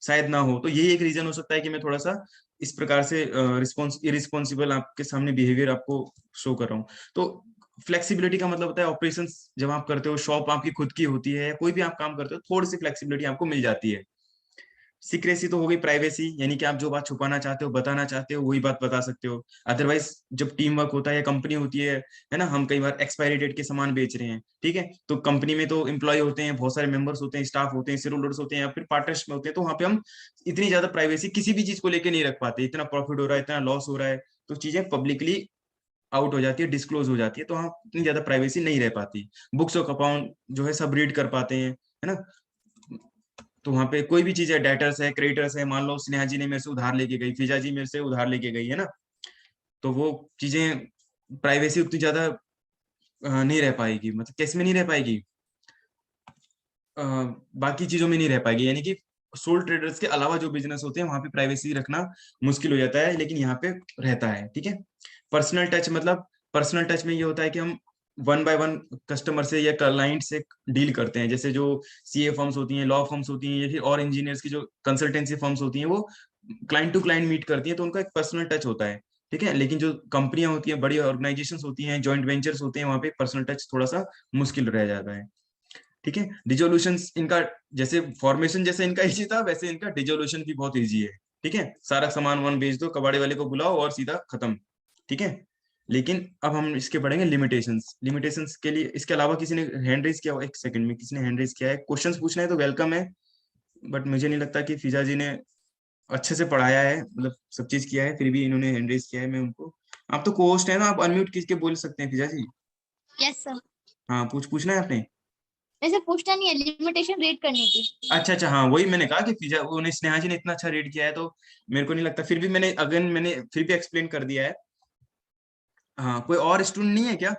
शायद ना हो। तो यही एक रीजन हो सकता है कि मैं थोड़ा सा इस प्रकार से इरिस्पॉन्सिबल आपके सामने बिहेवियर आपको शो कर रहा हूँ। तो फ्लेक्सिबिलिटी का मतलब होता है ऑपरेशंस जब आप करते हो, शॉप आपकी खुद की होती है, कोई भी आप काम करते हो, थोड़ी सी फ्लेक्सिबिलिटी आपको मिल जाती है। सीक्रेसी तो हो गई, प्राइवेसी, यानी कि आप जो बात छुपाना चाहते हो, बताना चाहते हो, वही बात बता सकते हो। अदरवाइज जब टीम वर्क होता है या कंपनी होती है ना, हम कई बार एक्सपायरी डेट के सामान बेच रहे हैं, ठीक है, तो कंपनी में तो एम्प्लॉय होते हैं, बहुत सारे मेंबर्स होते हैं, स्टाफ होते हैं, शेयर होल्डर्स होते हैं, या फिर पार्टनर्स में होते हैं, तो वहां पे हम इतनी ज्यादा प्राइवेसी किसी भी चीज को लेकर नहीं रख पाते। इतना प्रॉफिट हो रहा है, इतना लॉस हो रहा है, तो चीजें पब्लिकली आउट हो जाती है, डिस्क्लोज हो जाती है, तो वहाँ इतनी ज्यादा प्राइवेसी नहीं रह पाती। बुक्स ऑफ अकाउंट जो है सब रीड कर पाते हैं, है ना। तो वहां पे कोई भी चीज है, डेटर्स है, क्रेडिटर्स है, मान लो स्नेहा जी ने मेरे से उधार लेके गई, फिजा जी मेरे से उधार लेके गई, है ना, तो वो चीजें प्राइवेसी उतनी ज्यादा नहीं रह पाएगी। मतलब कैसे में नहीं रह पाएगी, बाकी चीजों में नहीं रह पाएगी। यानी कि सोल ट्रेडर्स के अलावा जो बिजनेस होते हैं वहां पे प्राइवेसी रखना मुश्किल हो जाता है, लेकिन यहाँ पे रहता है, ठीक है। पर्सनल टच, मतलब पर्सनल टच में ये होता है कि हम वन बाय वन कस्टमर से या क्लाइंट से डील करते हैं। जैसे जो सीए फर्म्स होती हैं, लॉ फर्म्स होती हैं, या फिर और इंजीनियर्स की जो कंसल्टेंसी फर्म्स होती हैं, वो क्लाइंट टू क्लाइंट मीट करती हैं, तो उनका एक पर्सनल टच होता है, ठीक है। लेकिन जो कंपनियां होती हैं, बड़ी ऑर्गेनाइजेशंस होती हैं, जॉइंट वेंचर्स होते हैं, वहां पे पर्सनल टच थोड़ा सा मुश्किल रह जाता है, ठीक है। डिजोल्यूशन इनका, जैसे फॉर्मेशन जैसे इनका इजी था, वैसे इनका डिजोल्यूशन भी बहुत इजी है, ठीक है। सारा सामान वन बेच दो, कबाड़े वाले को बुलाओ और सीधा खत्म, ठीक है। लेकिन अब हम इसके पढ़ेंगे लिमिटेशंस। लिमिटेशंस के लिए, इसके अलावा किसी ने हैंड रेज किया हो? एक सेकंड में, किसी ने हैंड रेज किया है? क्वेश्चंस पूछना है तो वेलकम है, बट मुझे नहीं लगता कि फिजा जी ने अच्छे से पढ़ाया है, मतलब सब चीज किया है, फिर भी इन्होंने हैंड रेज किया है। मैं उनको, आप तो को होस्ट है ना, आप अनम्यूट करके बोल सकते हैं फिजा जी। Yes sir. हाँ, पूछना है आपने? ऐसे पूछना नहीं है, लिमिटेशन रीड करनी थी। अच्छा अच्छा, हाँ वही मैंने कहा कि फिजा उन्हें स्नेहा जी ने इतना अच्छा रेड किया है, तो मेरे को नहीं लगता, फिर भी मैंने फिर भी एक्सप्लेन कर दिया है। हाँ, कोई और स्टूडेंट नहीं है क्या?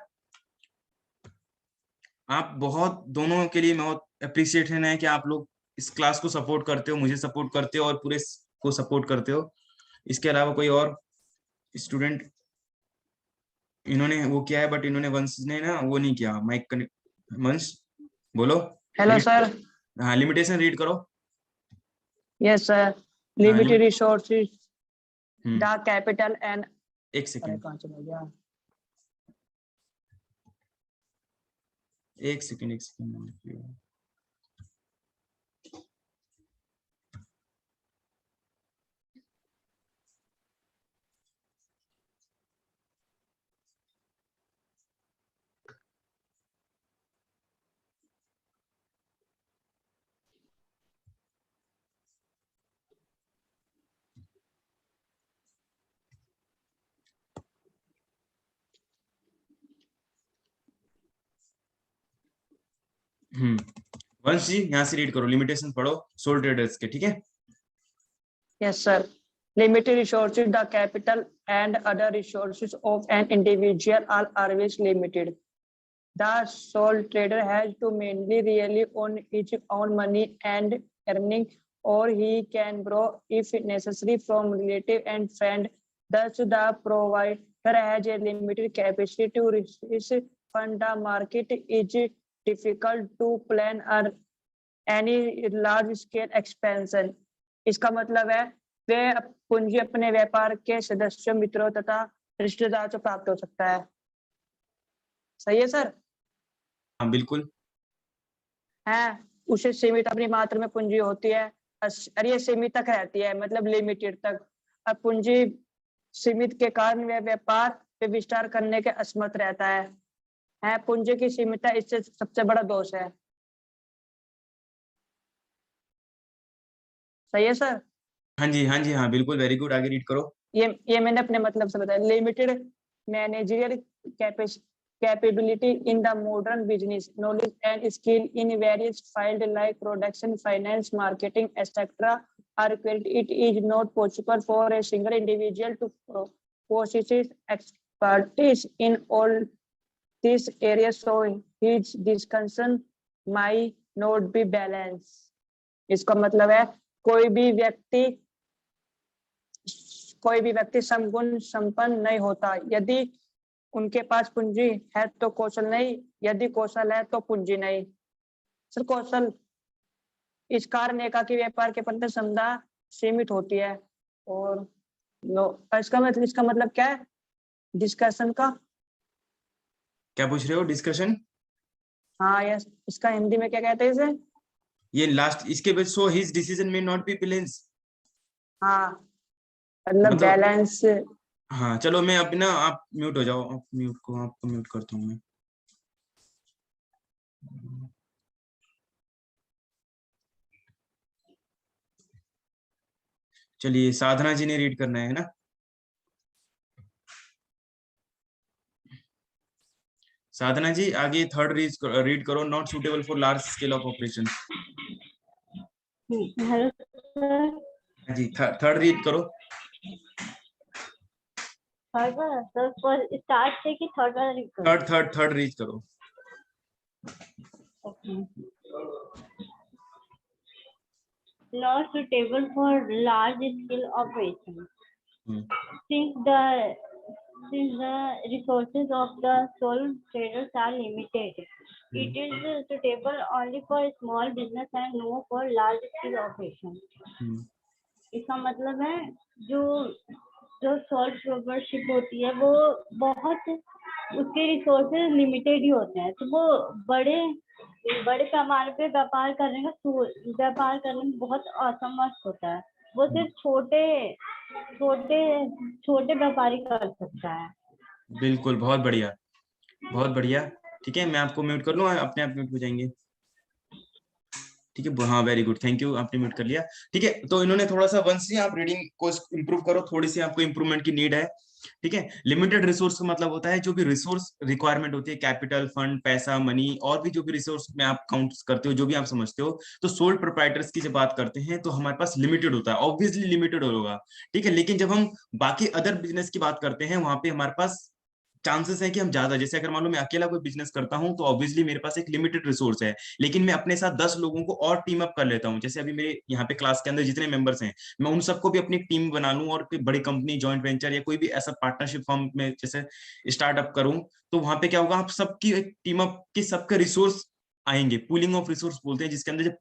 आप बहुत, दोनों के लिए बहुत अप्रिसिएशन है कि आप लोग इस क्लास को सपोर्ट करते हो, मुझे सपोर्ट करते हो और पूरे को सपोर्ट करते हो। इसके अलावा कोई और स्टूडेंट? इन्होंने वो किया है, बट इन्होंने वंश ने ना वो नहीं किया, माइक कनेक्ट। वंश बोलो। Hello sir. हाँ, लिमिटेशन रीड करो। Yes sir. हाँ, limited resources hmm, the capital and, एक अरे सेकंड, कहाँ चला गया? एक सेकंड। वंश जी यहाँ से रीड करो, लिमिटेशन पढ़ो सोल ट्रेडर्स के, ठीक है। Yes sir. Limited resources, the capital and other resources of an individual are always limited. The sole trader has to mainly rely on his own money and earning, or he can borrow if necessary from relative and friend. Thus, the provider has a limited capacity to resist fund. The market is difficult to plan or any large scale expansion. इसका मतलब है वे पूंजी अपने व्यापार के सदस्यों, मित्रों तथा रिश्तेदारों से प्राप्त हो सकता है। सही है सर? हाँ बिल्कुल। है, उसे सीमित अपनी मात्रा में पूंजी होती है और ये सीमित तक रहती है, मतलब लिमिटेड तक। अब पूंजी सीमित के कारण वह व्यापार पे विस्तार करने के असमर्थ रहता है। पूंजी की सीमितता इससे सबसे बड़ा दोष है। सही है सर? हाँ जी, हाँ जी, हाँ बिल्कुल, वेरी गुड, आगे रीड करो। ये मैंने अपने मतलब से बताया। Limited managerial capacity capability in the modern business, knowledge and skill in various fields like production, finance, marketing, etc. are required. It is not possible for a single individual to possess expertise in all these areas, so his discussion might not be balanced. इसका मतलब है कोई भी व्यक्ति समगुण संपन्न नहीं होता। यदि उनके पास पूंजी है तो कौशल नहीं, यदि कौशल है तो पूंजी नहीं। सर कौशल इस कारण है कि व्यापार के प्रति क्षमता सीमित होती है। और इसका मतलब क्या है डिस्कशन का? क्या पूछ रहे हो? डिस्कशन? हाँ यस, इसका हिंदी में क्या कहते हैं इसे? ये लास्ट इसके बाद सो हिज डिसीजन में नॉट बी बैलेंस। हाँ मतलब बैलेंस। हाँ चलो मैं अब ना, आप म्यूट हो जाओ, आप म्यूट को, आपको म्यूट करता हूँ मैं। चलिए साधना जी ने रीड करना है ना? साधना जी आगे थर्ड रीड करो, not suitable for large scale of operation. Hello sir ji third read करो। स्टार्ट से कि थर्ड वाला रीड करो? थर्ड रीड करो। Not suitable for large scale operations. Since the resources of the sole traders are limited, it is suitable only for small business and no for large scale operations. इसका मतलब है जो soul tradership होती है वो बहुत उसके रिसोर्सेज लिमिटेड ही होते हैं, तो वो बड़े पैमाने पे व्यापार करने में बहुत असमर्थ होता है। वो सिर्फ छोटे व्यापारी कर सकता है। बिल्कुल, बहुत बढ़िया, बहुत बढ़िया। ठीक है, मैं आपको म्यूट कर लूँ, अपने आप म्यूट हो जाएंगे। ठीक है, हाँ वेरी गुड, थैंक यू, आपने म्यूट कर लिया। ठीक है, तो इन्होंने थोड़ा सा वंस ही आप रीडिंग को इम्प्रूव करो, थोड़ी सी आपको इम्प्रूवमेंट की नीड है। ठीक है, लिमिटेड रिसोर्स का मतलब होता है जो भी रिसोर्स रिक्वायरमेंट होती है, कैपिटल, फंड, पैसा, मनी, और भी जो भी रिसोर्स में आप काउंट करते हो, जो भी आप समझते हो। तो सोल प्रोप्राइटर्स की जब बात करते हैं तो हमारे पास लिमिटेड होता है, ऑब्वियसली लिमिटेड होगा। ठीक है, लेकिन जब हम बाकी अदर बिजनेस की बात करते हैं, वहां पे हमारे पास चांसेस है कि हम ज्यादा, जैसे अगर मान लो मैं अकेला कोई बिजनेस करता हूं तो ऑब्वियसली मेरे पास एक लिमिटेड रिसोर्स है, लेकिन मैं अपने साथ 10 लोगों को और टीम अप कर लेता हूं। जैसे अभी मेरे यहाँ पे क्लास के अंदर जितने मेंबर्स हैं, मैं उन सबको भी अपनी टीम बना लूं और कोई बड़ी कंपनी, जॉइंट वेंचर या कोई भी ऐसा पार्टनरशिप फॉर्म में जैसे स्टार्टअप करूं, तो वहां पे क्या होगा, आप सबकी एक टीम अप की सबके रिसोर्स आएंगे। पूलिंग ऑफ रिसोर्स बोलते हैं, जिसके अंदर जब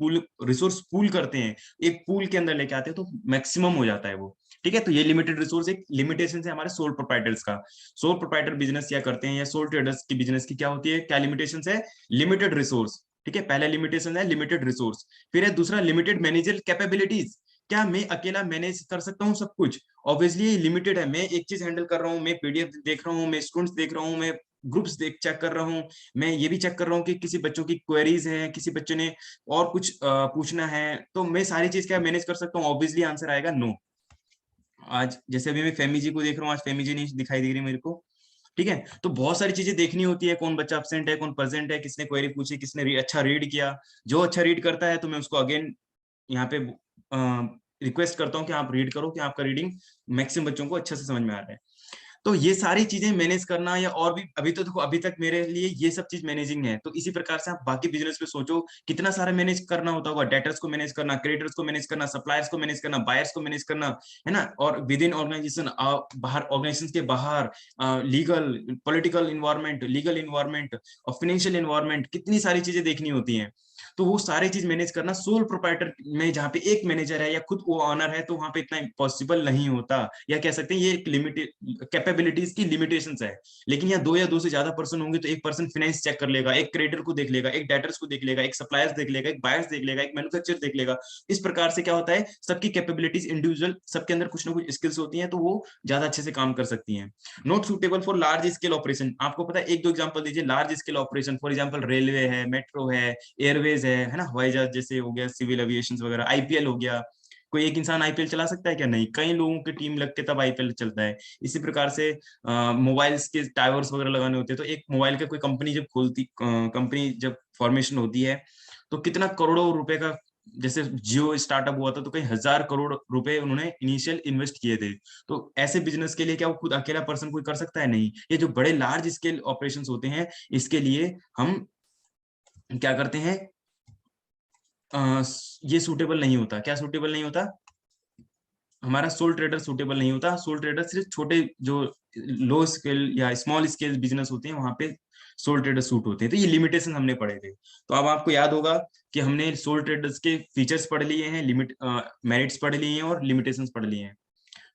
रिसोर्स पूल करते हैं, एक पूल के अंदर लेके आते हैं, तो मैक्सिमम हो जाता है वो। ठीक है, तो ये लिमिटेड रिसोर्स एक लिमिटेशन है हमारे सोल प्रोप्राइटर्स का। सोल प्रोप्राइटर बिजनेस क्या करते हैं, या सोल ट्रेडर्स की बिजनेस की क्या होती है, क्या लिमिटेशन है? Limited resource. ठीक है, पहला लिमिटेशन है लिमिटेड रिसोर्स, फिर है दूसरा लिमिटेड मैनेजर कैपेबिलिटीज। क्या मैं अकेला मैनेज कर सकता हूँ सब कुछ? ऑब्वियसली लिमिटेड है। मैं एक चीज हैंडल कर रहा हूँ, मैं पीडीएफ देख रहा हूँ, मैं स्टूडेंट्स देख रहा हूँ, मैं ग्रुप्स चेक कर रहा हूँ, मैं ये भी चेक कर रहा हूँ कि किसी बच्चों की क्वेरीज हैं, किसी बच्चे ने और कुछ पूछना है, तो मैं सारी चीज क्या मैनेज कर सकता हूँ? ऑब्वियसली आंसर आएगा नो। आज जैसे अभी मैं फेमी जी को देख रहा हूँ, आज फेमी जी नहीं दिखाई दे रही मेरे को। ठीक है, तो बहुत सारी चीजें देखनी होती है, कौन बच्चा एब्सेंट है, कौन प्रेजेंट है, किसने क्वेरी पूछी, किसने अच्छा रीड किया। जो अच्छा रीड करता है तो मैं उसको अगेन यहाँ पे रिक्वेस्ट करता हूँ कि आप रीड करो, कि आपका रीडिंग मैक्सिमम बच्चों को अच्छे से समझ में आ रहा है। तो ये सारी चीजें मैनेज करना, या और भी अभी तो देखो, अभी तक मेरे लिए ये सब चीज मैनेजिंग है। तो इसी प्रकार से आप बाकी बिजनेस पे सोचो कितना सारा मैनेज करना होता होगा। डेटर्स को मैनेज करना, क्रेडिटर्स को मैनेज करना, सप्लायर्स को मैनेज करना, बायर्स को मैनेज करना, है ना। और विद इन ऑर्गेनाइजेशन, बाहर ऑर्गेनाइजेशन के बाहर legal, political environment, legal environment और फाइनेंशियल इन्वायरमेंट, कितनी सारी चीजें देखनी होती हैं। तो वो सारी चीज मैनेज करना सोल प्रोप्राइटर में, जहाँ पे एक मैनेजर है या खुद वो ऑनर है, तो वहां पे इतना पॉसिबल नहीं होता, या कह सकते हैं ये एक लिमिटेड कैपेबिलिटीज की लिमिटेशंस है। लेकिन यहाँ 2 या 2 से ज्यादा पर्सन होंगे तो एक पर्सन फाइनेंस चेक कर लेगा, एक क्रेडिटर को देख लेगा, एक डेटर्स को देख लेगा, एक सप्लायर्स देख लेगा, एक बायर्स देख लेगा, एक मैन्युफैक्चरर देख लेगा। इस प्रकार से क्या होता है, सबकी कैपेबिलिटीज इंडिविजुअल, सबके अंदर कुछ ना कुछ स्किल्स होती हैं, तो वो ज्यादा अच्छे से काम कर सकती हैं। Not suitable for large scale operation, आपको पता है, 1-2 एग्जांपल दीजिए large scale operation. For example railway है, मेट्रो है, एयरवेज है ना, हवाई जहाज जैसे हो गया, सिविल एविएशन वगैरह, आईपीएल हो गया, कोई एक इंसान आईपीएल चला सकता है क्या? नहीं, कई लोगों की टीम लग के तब आईपीएल चलता है। इसी प्रकार से मोबाइल्स के टावर्स वगैरह लगाने होते हैं, तो एक मोबाइल का कोई कंपनी जब खोलती, कंपनी जब फॉर्मेशन होती है, तो कितना करोड़ों रुपए का, जैसे जियो स्टार्टअप हुआ था तो कई हजार करोड़ रुपए उन्होंने इनिशियल इन्वेस्ट किए थे। तो ऐसे बिजनेस के लिए क्या वो खुद अकेला पर्सन कोई कर सकता है? नहीं। ये जो बड़े लार्ज स्केल ऑपरेशंस होते हैं, इसके लिए हम क्या करते हैं, ये सूटेबल नहीं होता। क्या सूटेबल नहीं होता? हमारा सोल ट्रेडर सूटेबल नहीं होता। सोल ट्रेडर सिर्फ छोटे जो लो स्केल या स्मॉल स्केल बिजनेस होते हैं, वहां पे सोल ट्रेडर सूट होते हैं। तो ये लिमिटेशन हमने पढ़े थे। तो अब आपको याद होगा कि हमने सोल ट्रेडर्स के फीचर्स पढ़ लिए हैं, मेरिट्स पढ़ लिए हैं और लिमिटेशंस पढ़ लिए हैं।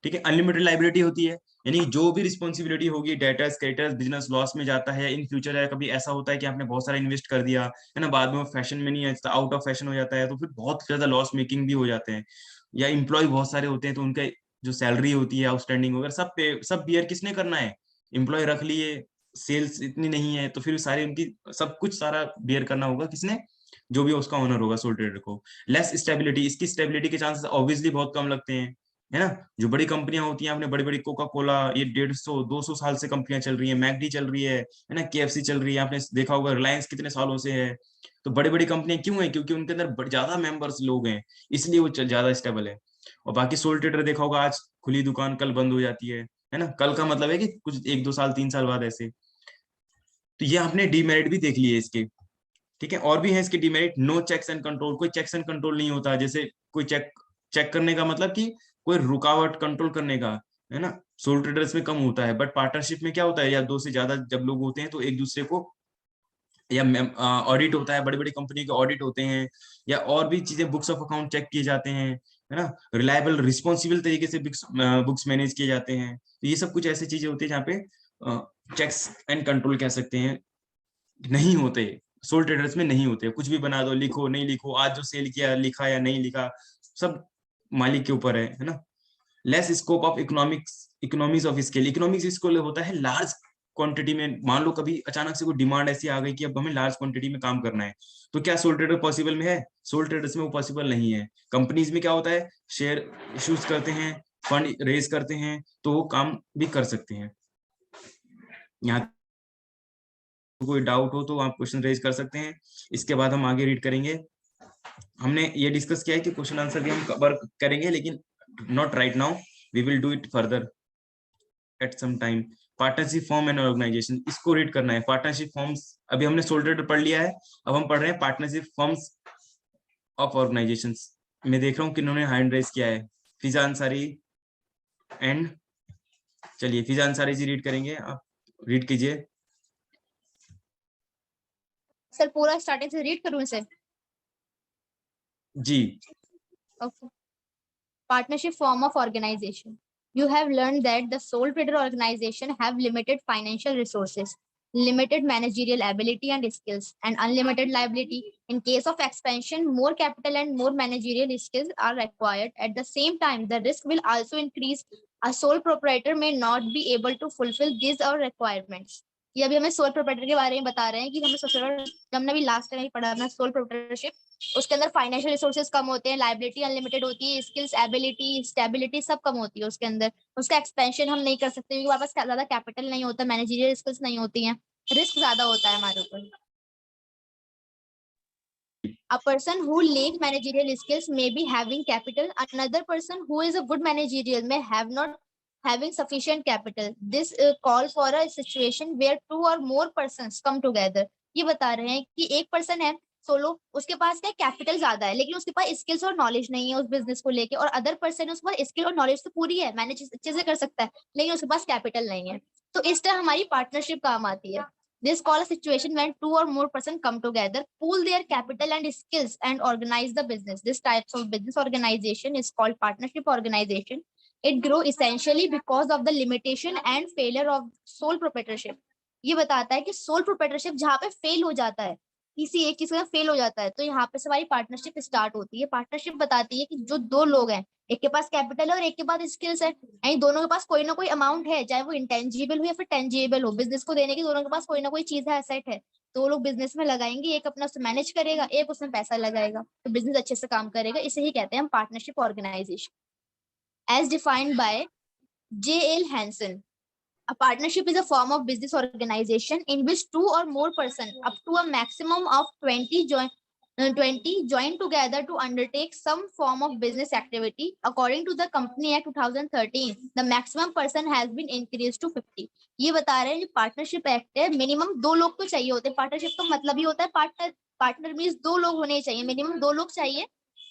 ठीक है। अनलिमिटेड लाइबिलिटी होती है, यानी जो भी रिस्पॉन्सिबिलिटी होगी, डेटर्स क्रेडिटर्स, बिजनेस लॉस में जाता है इन फ्यूचर। है कभी ऐसा होता है कि आपने बहुत सारा इन्वेस्ट कर दिया है ना, बाद में फैशन में नहीं आता, आउट ऑफ फैशन हो जाता है, तो फिर बहुत ज्यादा लॉस मेकिंग भी हो जाते हैं। या इम्प्लॉय बहुत सारे होते हैं, तो उनका जो सैलरी होती है आउटस्टैंडिंग वगैरह सब बियर किसने करना है? एम्प्लॉय रख लिए, सेल्स इतनी नहीं है, तो फिर सारी उनकी सब कुछ सारा बियर करना होगा किसने? जो भी उसका ओनर होगा, सोल ट्रेडर को। लेस स्टेबिलिटी, इसकी स्टेबिलिटी के चांसेस ऑब्वियसली बहुत कम लगते हैं, है ना। जो बड़ी कंपनियां होती हैं, आपने बड़ी बड़ी कोका कोला, ये 150-200 साल से कंपनियां चल रही है, मैकडी चल रही है ना, केएफसी चल रही है, आपने देखा होगा रिलायंस कितने सालों से है। तो बड़ी बड़ी कंपनियां क्यों है? क्योंकि उनके अंदर ज्यादा मेंबर्स लोग हैं, इसलिए वो ज्यादा स्टेबल है। और बाकी सोल ट्रेडर देखा होगा, आज खुली दुकान कल बंद हो जाती है ना। कल का मतलब है कि कुछ 1-2 साल 3 साल बाद ऐसे। तो ये आपने डीमेरिट भी देख लिए इसके। ठीक है। और भी है इसके demerit. No checks and control, कोई चेक्स एंड कंट्रोल नहीं होता। जैसे कोई चेक चेक करने का मतलब कि कोई रुकावट कंट्रोल करने का, है ना, सोल ट्रेडर्स में कम होता है। बट पार्टनरशिप में क्या होता है, या दो से ज्यादा जब लोग होते हैं, तो एक दूसरे को, या ऑडिट होता है, बड़ी बड़ी कंपनी के ऑडिट होते हैं, या और भी चीजें, बुक्स ऑफ अकाउंट चेक किए जाते हैं, है ना, रिलायबल रिस्पॉन्सिबल तरीके से बुक्स मैनेज किए जाते हैं। तो ये सब कुछ ऐसी चीजें होती है जहाँ पे चेक्स एंड कंट्रोल कह सकते हैं नहीं होते। सोल ट्रेडर्स में नहीं होते। कुछ भी बना दो, लिखो नहीं लिखो, आज जो सेल किया लिखा या नहीं लिखा, सब मालिक के ऊपर है ना। Less scope of economies of scale, economics scale होता है लार्ज क्वांटिटी में। मान लो कभी अचानक से कोई डिमांड ऐसी आ गई कि अब हमें लार्ज क्वांटिटी में काम करना है, तो क्या सोल ट्रेडर पॉसिबल में है? सोल ट्रेडर्स में वो पॉसिबल नहीं है। कंपनीज में क्या होता है, शेयर इश्यूज करते हैं, फंड रेज करते हैं, तो वो काम भी कर सकते हैं। यहाँ कोई डाउट हो तो आप क्वेश्चन रेज कर सकते हैं। इसके बाद हम आगे रीड करेंगे। हमने ये डिस्कस किया है कि क्वेश्चन आंसर भी हम कवर करेंगे, लेकिन not right now, we will do it further at some time. Partnership form and organisation, इसको रीड करना है। पार्टनरशिप फॉर्म्स अभी हमने सोल ट्रेडर पढ़ लिया है, अब हम पढ़ रहे हैं पार्टनरशिप फॉर्म्स ऑफ ऑर्गेनाइजेशंस। मैं देख रहा हूँ किन्होंने हैंड रेज किया है, फिजा अंसारी एंड, चलिए फिजा अंसारी जी रीड करेंगे, आप रीड कीजिए। सर पूरा स्टार्टिंग से रीड करूं इसे? जी। Okay. Partnership form of organization. You have learned that the sole trader organization have limited financial resources, limited managerial ability and skills, and unlimited liability. In case of expansion, more capital and more managerial skills are required. At the same time, the risk will also increase. A sole proprietor may not be able to fulfill these or requirements. ये अभी हमें sole proprietor के बारे में बता रहे हैं कि हमें सोल, हमने अभी लास्ट टाइम पढ़ा अपना सोल प्रोप्राइटरशिप, उसके अंदर फाइनेंशियल रिसोर्सेज कम होते हैं, लाइबिलिटी अनलिमिटेड होती है, स्किल्स, एबिलिटी, स्टेबिलिटी सब कम होती है उसके अंदर। उसका एक्सपेंशन हम नहीं कर सकते क्योंकि हमारे पास ज्यादा कैपिटल नहीं होता, मैनेजरियल स्किल्स नहीं होती हैं, रिस्क ज्यादा होता है हमारे ऊपर। A person who lacks managerial skills may be having capital. Another person who is a good managerial may have not having sufficient capital. This call for a situation where two or more persons come together. ये बता रहे हैं कि एक person है solo, उसके पास क्या capital ज्यादा है, लेकिन उसके पास स्किल्स और नॉलेज नहीं है उस बिजनेस को लेके, और अदर पर्सन है उसके पास स्किल और नॉलेज तो पूरी है, मैनेज अच्छे से कर सकता है, लेकिन उसके पास कैपिटल नहीं है। तो इस तरह हमारी पार्टनरशिप काम आती है। This call a situation when two or more persons come together, pool their capital and skills, and organize the business. This types of business organization is called partnership organization. It grow essentially because of the limitation and failure of sole proprietorship. ये बताता है कि sole proprietorship जहाँ पे fail हो जाता है, किसी एक चीज का फेल हो जाता है, तो यहाँ पे से हमारी पार्टनरशिप स्टार्ट होती है। पार्टनरशिप बताती है कि जो दो लोग हैं, एक के पास कैपिटल है और एक के पास स्किल्स है, यानी दोनों के पास कोई ना कोई अमाउंट है, चाहे वो इंटेंजिबल हो या फिर टेंजिबल हो, बिजनेस को देने की दोनों के पास कोई ना कोई चीज है, एसेट है, तो वो लोग बिजनेस में लगाएंगे, एक अपना उसमें मैनेज करेगा, एक उसमें पैसा लगाएगा, तो बिजनेस अच्छे से काम करेगा। इसे ही कहते हैं हम partnership organisation. As defined by J.L. Hansen, a partnership is a form of business organization in which two or more persons up to a maximum of 20 join together to undertake some form of business activity. According to the Company Act 2013, the maximum person has been increased to 50. ये बता रहे हैं जो partnership act है, minimum 2 लोग तो चाहिए होते हैं। पार्टनरशिप का मतलब ही होता है पार्टनर मीन्स 2 लोग होने चाहिए, मिनिमम 2 लोग चाहिए,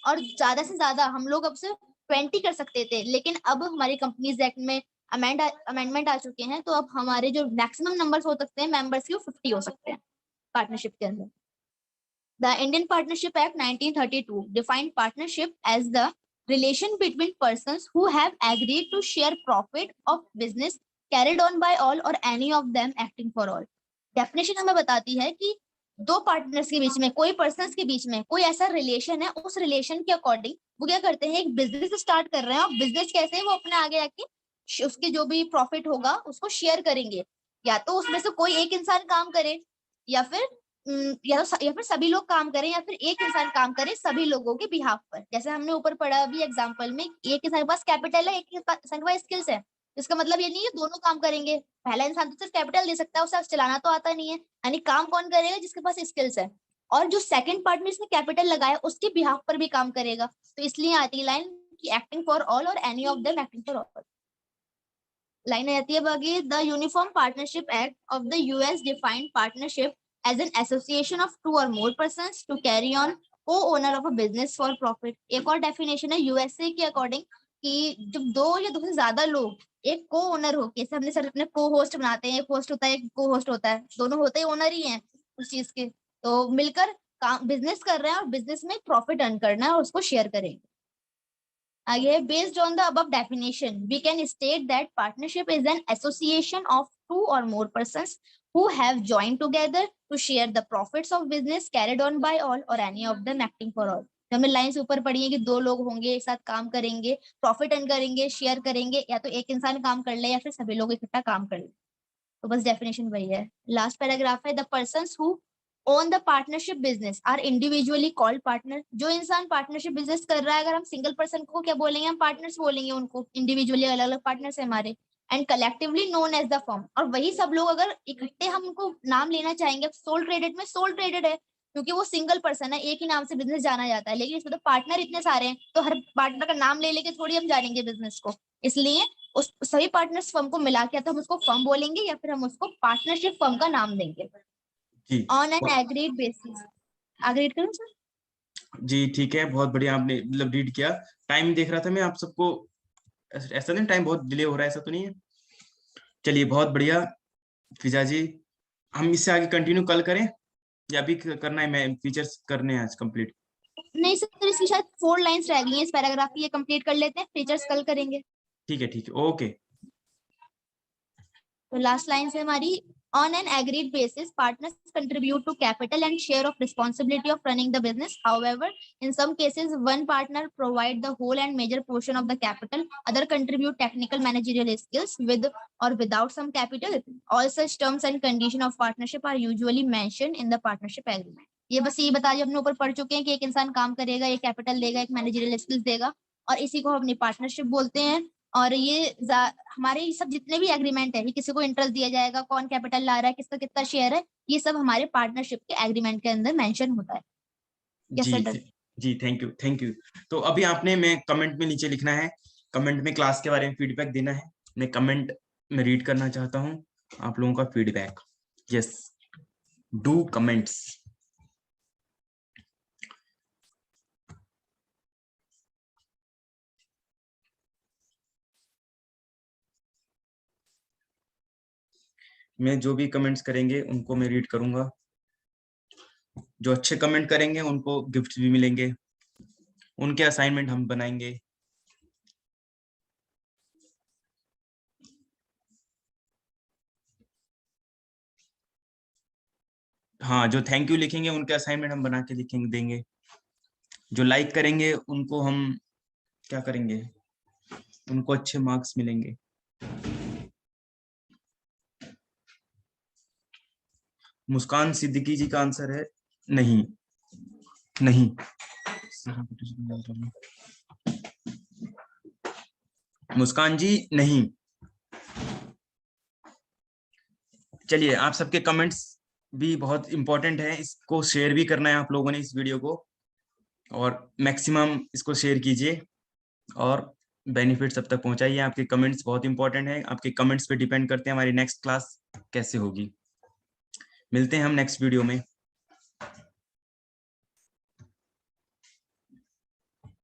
और ज्यादा से ज्यादा हम लोग अब से 20 कर सकते थे, लेकिन अब हमारी कंपनीज एक्ट में अमेंडमेंट आ चुके हैं, तो अब हमारे जो मैक्सिमम नंबर्स हो सकते हैं मेंबर्स के, वो 50 हो सकते हैं पार्टनरशिप के अंदर। The Indian partnership act 1932 defined partnership as the relation between persons who have agreed to share profit of business carried on by all और any of them acting for all. Definition हमें बताती है कि दो partners के बीच में, कोई persons के बीच में कोई ऐसा रिलेशन है, उस रिलेशन के अकॉर्डिंग वो क्या करते हैं, एक बिजनेस स्टार्ट कर रहे हैं, और बिजनेस कैसे है, वो अपने आगे आके उसके जो भी प्रॉफिट होगा उसको शेयर करेंगे, या तो उसमें से कोई एक इंसान काम करे, या फिर या फिर सभी लोग काम करें, या फिर एक इंसान काम करे सभी लोगों के बिहाफ पर। जैसे हमने ऊपर पढ़ा अभी एग्जांपल में, एक इंसान के पास कैपिटल है, एक इंसान के पास स्किल्स है, इसका मतलब ये नहीं है दोनों काम करेंगे। पहला इंसान तो सिर्फ कैपिटल दे सकता है, उसे चलाना तो आता नहीं है, यानी काम कौन करेगा, जिसके पास स्किल्स है, और जो सेकंड पार्ट में इसने कैपिटल लगाया उसके बिहाफ पर भी काम करेगा। तो इसलिए आती है लाइन की एक्टिंग फॉर ऑल और any of them acting for all. Line आती है बाकी, the uniform partnership act of the US defined partnership as an association of 2 और more persons to carry on co owner of a business for profit. एक और definition है USA के according कि जब 2 या 2 से ज्यादा लोग एक को ओनर हो, जैसे हमने सर अपने को होस्ट बनाते हैं, एक होस्ट होता है, एक को होस्ट होता है, दोनों होते ही ओनर ही हैं उस चीज के, तो मिलकर काम बिजनेस कर रहे हैं और बिजनेस में प्रॉफिट अर्न करना है और उसको शेयर करेंगे। आगे, based on the above definition, we can state that partnership is an association of 2 or more persons who have joined together to share the profits of business carried on by all or any of them acting for all. हमने lines ऊपर पढ़ी है कि 2 लोग होंगे, एक साथ काम करेंगे, प्रॉफिट अर्न करेंगे, शेयर करेंगे, या तो एक इंसान काम कर ले या फिर सभी लोग इकट्ठा काम कर ले। तो बस डेफिनेशन वही है। लास्ट पैराग्राफ है, the persons who own the partnership business are individually called partner. जो इंसान पार्टनरशिप बिजनेस कर रहा है, अगर हम सिंगल पर्सन को क्या बोलेंगे, हम पार्टनर्स बोलेंगे उनको, इंडिविजुअली अलग अलग पार्टनर्स है हमारे, and collectively known as the firm. और वही सब लोग अगर इकट्ठे हम उनको नाम लेना चाहेंगे, सोल ट्रेडेड में सोल ट्रेडेड है क्योंकि वो सिंगल पर्सन है, एक ही नाम से बिजनेस जाना जाता है, लेकिन इसमें तो पार्टनर इतने सारे हैं, तो हर पार्टनर का नाम ले लेके थोड़ी हम जानेंगे बिजनेस को, इसलिए उस सभी पार्टनर्स फर्म को मिला के तो हम उसको फर्म बोलेंगे या फिर हम उसको पार्टनरशिप फर्म का नाम देंगे जी on an agreed basis. Agreed करूं सर? जी ठीक है, बहुत बढ़िया आपने मतलब रीड किया। टाइम देख रहा था मैं आप सबको, ऐसा नहीं टाइम बहुत डिले हो रहा है, ऐसा तो नहीं है? चलिए बहुत बढ़िया फिजा जी, हम इससे आगे कंटिन्यू कल करें या अभी करना है, मैं फीचर्स करने हैं आज कंप्लीट? नहीं सर, इसकी शायद 4 लाइंस रह गई हैं इस पैराग्राफ की, ये कंप्लीट कर लेते हैं, फीचर्स कल करेंगे। ठीक है ओके। तो लास्ट लाइन से हमारी, on an agreed basis partners contribute to capital and share of responsibility of running the business. However, in some cases one partner provide the whole and major portion of the capital, other contribute technical managerial skills with or without some capital. All such terms and condition of partnership are usually mentioned in the partnership agreement. ये बस ये बता दिया, अपने ऊपर पढ़ चुके हैं कि एक इंसान काम करेगा, एक कैपिटल देगा, एक मैनेजरियल स्किल्स देगा, और इसी को हम अपनी पार्टनरशिप बोलते हैं। और ये हमारे सब जितने भी एग्रीमेंट है, किसी को इंटरेस्ट दिया जाएगा, कौन कैपिटल ला रहा है, किसका कितना शेयर है, ये सब हमारे पार्टनरशिप के एग्रीमेंट के अंदर मेंशन होता है। जी थैंक यू। तो अभी आपने, मैं कमेंट में नीचे लिखना है, कमेंट में क्लास के बारे में फीडबैक देना है। मैं कमेंट में रीड करना चाहता हूँ आप लोगों का फीडबैक। Yes, do comments. मैं जो भी कमेंट्स करेंगे उनको मैं रीड करूंगा। जो अच्छे कमेंट करेंगे उनको गिफ्ट्स भी मिलेंगे, उनके असाइनमेंट हम बनाएंगे। हाँ, जो थैंक यू लिखेंगे उनके असाइनमेंट हम बना के लिखेंगे देंगे। जो लाइक करेंगे उनको हम क्या करेंगे, उनको अच्छे मार्क्स मिलेंगे। मुस्कान सिद्दीकी जी का आंसर है नहीं, नहीं। मुस्कान जी नहीं। चलिए, आप सबके कमेंट्स भी बहुत इंपॉर्टेंट है, इसको शेयर भी करना है आप लोगों ने इस वीडियो को, और मैक्सिमम इसको शेयर कीजिए और बेनिफिट सब तक पहुंचाइए। आपके कमेंट्स बहुत इंपॉर्टेंट है, आपके कमेंट्स पे डिपेंड करते हैं हमारी नेक्स्ट क्लास कैसे होगी। मिलते हैं हम नेक्स्ट वीडियो में।